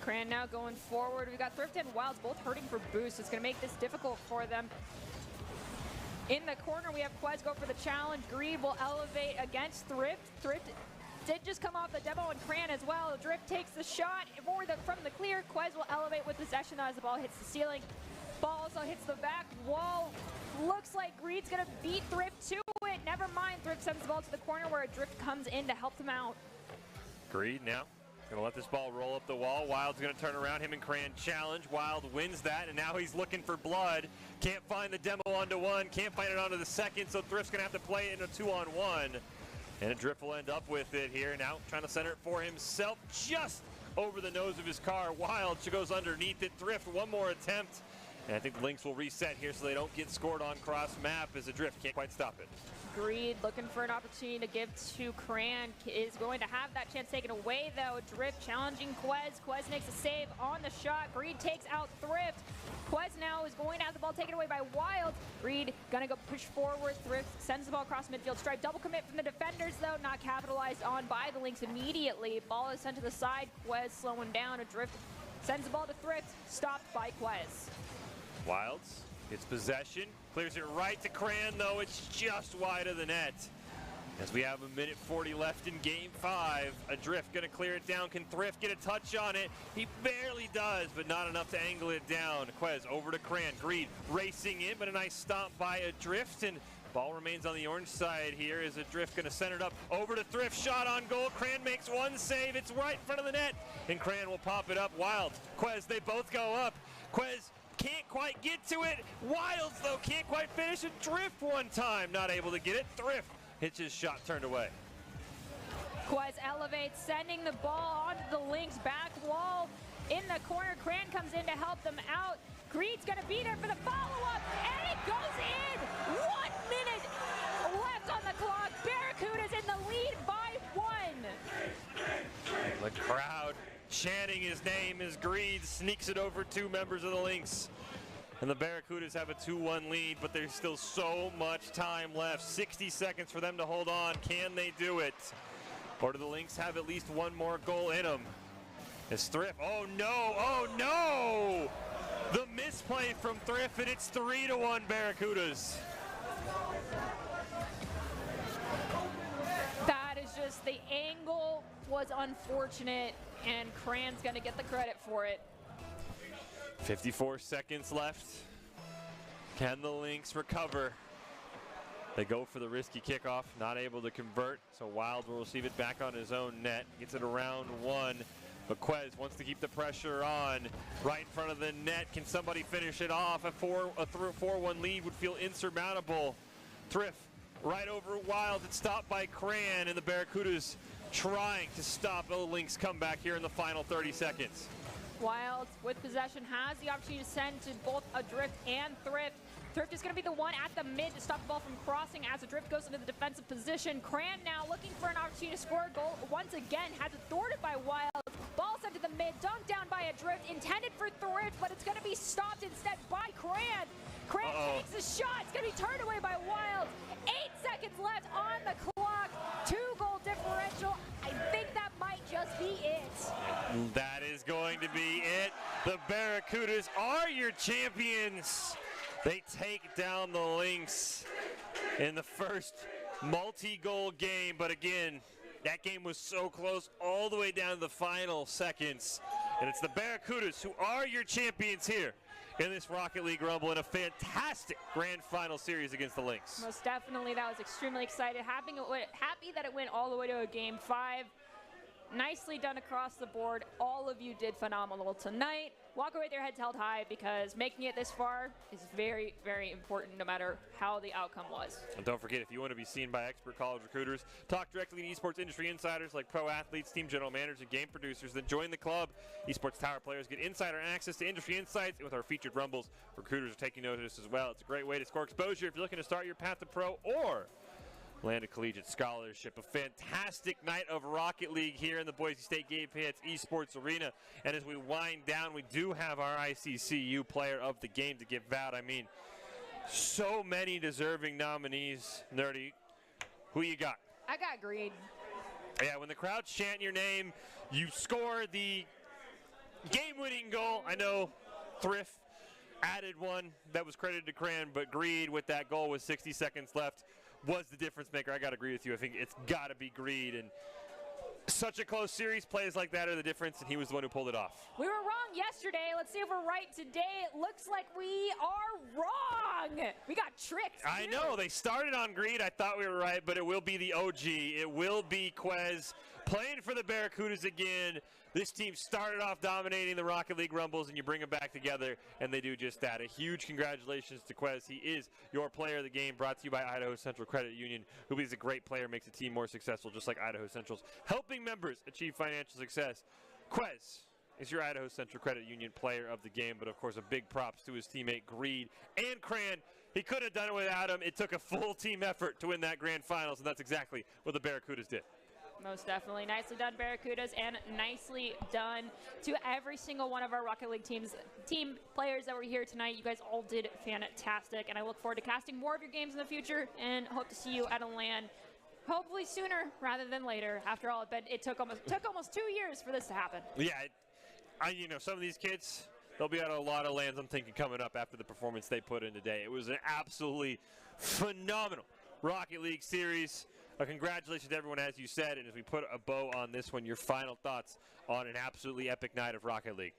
Cran now going forward. We've got Thrift and Wilds both hurting for boost. It's going to make this difficult for them. In the corner, we have Quez go for the challenge. Greed will elevate against Thrift. Thrift did just come off the demo and Cran as well. Drift takes the shot from the clear. Quez will elevate with possession as the ball hits the ceiling. Ball also hits the back wall. Looks like Greed's going to beat Thrift to it. Never mind. Thrift sends the ball to the corner where Drift comes in to help them out. Greed now going to let this ball roll up the wall. Wild's going to turn around. Him and Cran challenge. Wild wins that, and now he's looking for blood. Can't find the demo onto one. Can't find it onto the second, so Thrift's going to have to play it in a 2-on-1. And Adrift will end up with it here. Now trying to center it for himself just over the nose of his car. Wild goes underneath it. Thrift, one more attempt. And I think the Lynx will reset here so they don't get scored on cross map as Adrift can't quite stop it. Greed looking for an opportunity to give to Cran. Is going to have that chance taken away, though. Drift challenging Quez. Quez makes a save on the shot. Greed takes out Thrift. Quez now is going to have the ball taken away by Wild. Greed gonna go push forward. Thrift sends the ball across midfield stripe. Double commit from the defenders, though. Not capitalized on by the Lynx immediately. Ball is sent to the side. Quez slowing down. Adrift sends the ball to Thrift. Stopped by Quez. Wilds gets possession. Clears it right to Cran, though. It's just wide of the net. As we have a minute 40 left in Game 5. Adrift going to clear it down. Can Thrift get a touch on it? He barely does, but not enough to angle it down. Quez over to Cran. Greed racing in, but a nice stop by Adrift. And ball remains on the orange side here. Is Adrift going to center it up over to Thrift? Shot on goal. Cran makes one save. It's right in front of the net. And Cran will pop it up. Wild, Quez, they both go up. Quez can't quite get to it. Wilds, though, can't quite finish it. Drift one time, not able to get it. Thrift hits his shot turned away. Quez elevates, sending the ball onto the Lynx back wall. In the corner, Cran comes in to help them out. Greed's going to be there for the follow-up, and it goes in! 1 minute left on the clock. Barracuda's in the lead by 1. The crowd chanting his name as Greed sneaks it over 2 members of the Lynx. And the Barracudas have a 2-1 lead, but there's still so much time left. 60 seconds for them to hold on. Can they do it? Or do the Lynx have at least one more goal in them? It's Thrift. Oh no! Oh no! The misplay from Thrift, and it's 3-1 Barracudas. That is just, the angle was unfortunate, and Cran's going to get the credit for it. 54 seconds left. Can the Lynx recover? They go for the risky kickoff, not able to convert, so Wild will receive it back on his own net. Gets it around one, but Quez wants to keep the pressure on. Right in front of the net, can somebody finish it off? A 4-1 lead would feel insurmountable. Thrift right over Wild, it's stopped by Cran, and the Barracudas trying to stop the Lynx comeback here in the final 30 seconds. Wild, with possession, has the opportunity to send to both Adrift and Thrift. Thrift is going to be the one at the mid to stop the ball from crossing as Adrift goes into the defensive position. Cran now looking for an opportunity to score a goal. Once again, has it thwarted by Wild. Ball sent to the mid, dunked down by Adrift, intended for Thrift, but it's going to be stopped instead by Cran. Cran takes the shot. It's going to be turned away by Wild. 8 seconds left on the clock. 2-goal differential. I think that might just be it. That is going to be it. The Barracudas are your champions. They take down the Lynx in the first multi-goal game, but again, that game was so close all the way down to the final seconds. And it's the Barracudas who are your champions here in this Rocket League Rumble in a fantastic grand final series against the Lynx. Most definitely, that was extremely excited. Happy that it went all the way to a game 5. Nicely done across the board. All of you did phenomenal tonight. Walk away with your heads held high, because making it this far is very, very important no matter how the outcome was. And don't forget, if you want to be seen by expert college recruiters, talk directly to esports industry insiders like pro athletes, team general managers, and game producers, then join the club. Esports Tower players get insider access to industry insights, and with our featured rumbles, recruiters are taking notice as well. It's a great way to score exposure if you're looking to start your path to pro or land a collegiate scholarship. A fantastic night of Rocket League here in the Boise State Game Pants Esports Arena. And as we wind down, we do have our ICCU player of the game to give out. I mean, so many deserving nominees. Nerdy, who you got? I got Greed. Yeah, when the crowd chant your name, you score the game-winning goal. I know Thrift added one that was credited to Cran, but Greed with that goal with 60 seconds left was the difference maker. I got to agree with you. I think it's got to be Greed. And such a close series, plays like that are the difference, and he was the one who pulled it off. We were wrong yesterday. Let's see if we're right today. It looks like we are wrong. We got tricked. I know. They started on Greed. I thought we were right, but it will be the OG. It will be Quez playing for the Barracudas again. This team started off dominating the Rocket League Rumbles, and you bring them back together, and they do just that. A huge congratulations to Quez. He is your player of the game, brought to you by Idaho Central Credit Union, who is a great player, makes the team more successful, just like Idaho Central's helping members achieve financial success. Quez is your Idaho Central Credit Union player of the game, but of course a big props to his teammate Greed and Cran. He could have done it without him. It took a full team effort to win that grand finals, and that's exactly what the Barracudas did. Most definitely. Nicely done, Barracudas, and nicely done to every single one of our Rocket League team players that were here tonight. You guys all did fantastic, and I look forward to casting more of your games in the future, and hope to see you at a LAN hopefully sooner rather than later. After all, it took almost 2 years for this to happen. Yeah, some of these kids, they'll be at a lot of LANs, I'm thinking, coming up after the performance they put in today. It was an absolutely phenomenal Rocket League series. Congratulations to everyone, as you said, and as we put a bow on this one, your final thoughts on an absolutely epic night of Rocket League.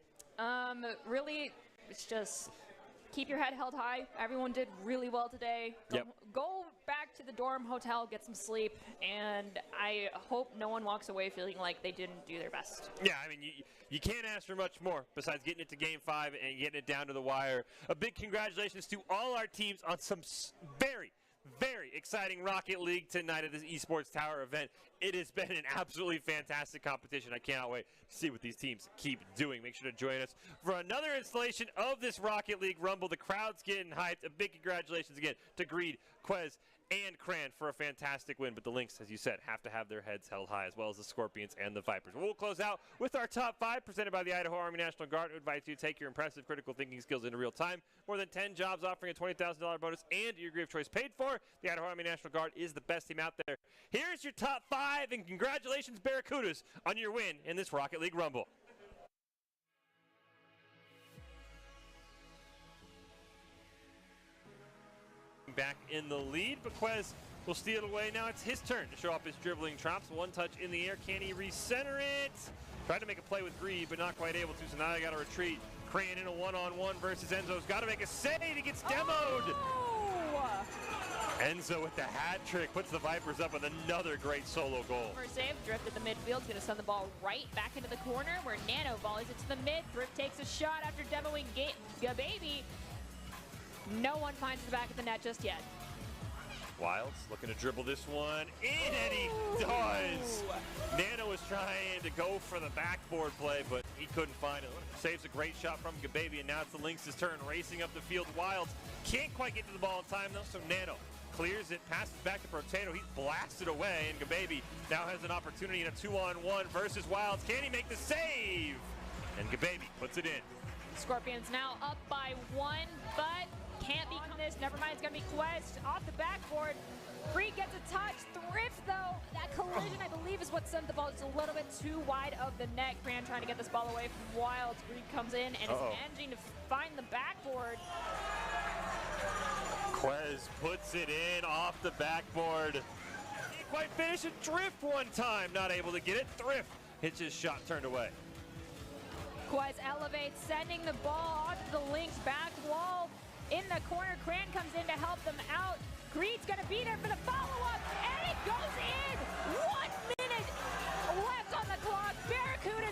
Really, it's just keep your head held high. Everyone did really well today. Go back to the dorm hotel, get some sleep, and I hope no one walks away feeling like they didn't do their best. Yeah, I mean, you can't ask for much more besides getting it to Game 5 and getting it down to the wire. A big congratulations to all our teams on some very exciting Rocket League tonight at this Esports Tower event. It has been an absolutely fantastic competition. I cannot wait to see what these teams keep doing. Make sure to join us for another installation of this Rocket League Rumble. The crowd's getting hyped. A big congratulations again to Greed, Quez, and Cran for a fantastic win. But the Lynx, as you said, have to have their heads held high, as well as the Scorpions and the Vipers. We'll close out with our top 5 presented by the Idaho Army National Guard. We invite you to take your impressive critical thinking skills into real time. More than 10 jobs offering a $20,000 bonus and your degree of choice paid for. The Idaho Army National Guard is the best team out there. Here's your top 5, and congratulations, Barracudas, on your win in this Rocket League Rumble. Back in the lead, but Quez will steal it away. Now it's his turn to show off his dribbling chops. One touch in the air. Can he recenter it? Tried to make a play with Greed, but not quite able to, so now they got to retreat. Cran in a one-on-one versus Enzo's got to make a save. He gets demoed. Oh! Enzo with the hat trick puts the Vipers up with another great solo goal. First save, Drift in the midfield is going to send the ball right back into the corner where Nano volleys it to the mid. Drift takes a shot after demoing Baby. No one finds the back of the net just yet. Wilds looking to dribble this one in, and he does. Nano was trying to go for the backboard play, but he couldn't find it. Saves a great shot from Gababy, and now it's the Lynx's turn, racing up the field. Wilds can't quite get to the ball in time, though, so Nano clears it, passes back to Potato. He's blasted away, and Gababy now has an opportunity in a 2-on-1 versus Wilds. Can he make the save? And Gababy puts it in. Scorpions now up by 1, but can't become this. Never mind, it's going to be Quest off the backboard. Reed gets a touch. Thrift, though, that collision, I believe, is what sent the ball just a little bit too wide of the net. Cran trying to get this ball away from Wilds. Reed comes in and is managing to find the backboard. Quez puts it in off the backboard. Can't quite finish it. Drift one time, not able to get it. Thrift hits his shot turned away. Quez elevates, sending the ball onto the Lynx back wall. In the corner, Cran comes in to help them out. Greed's gonna be there for the follow-up, and it goes in! 1 minute left on the clock. Barracudas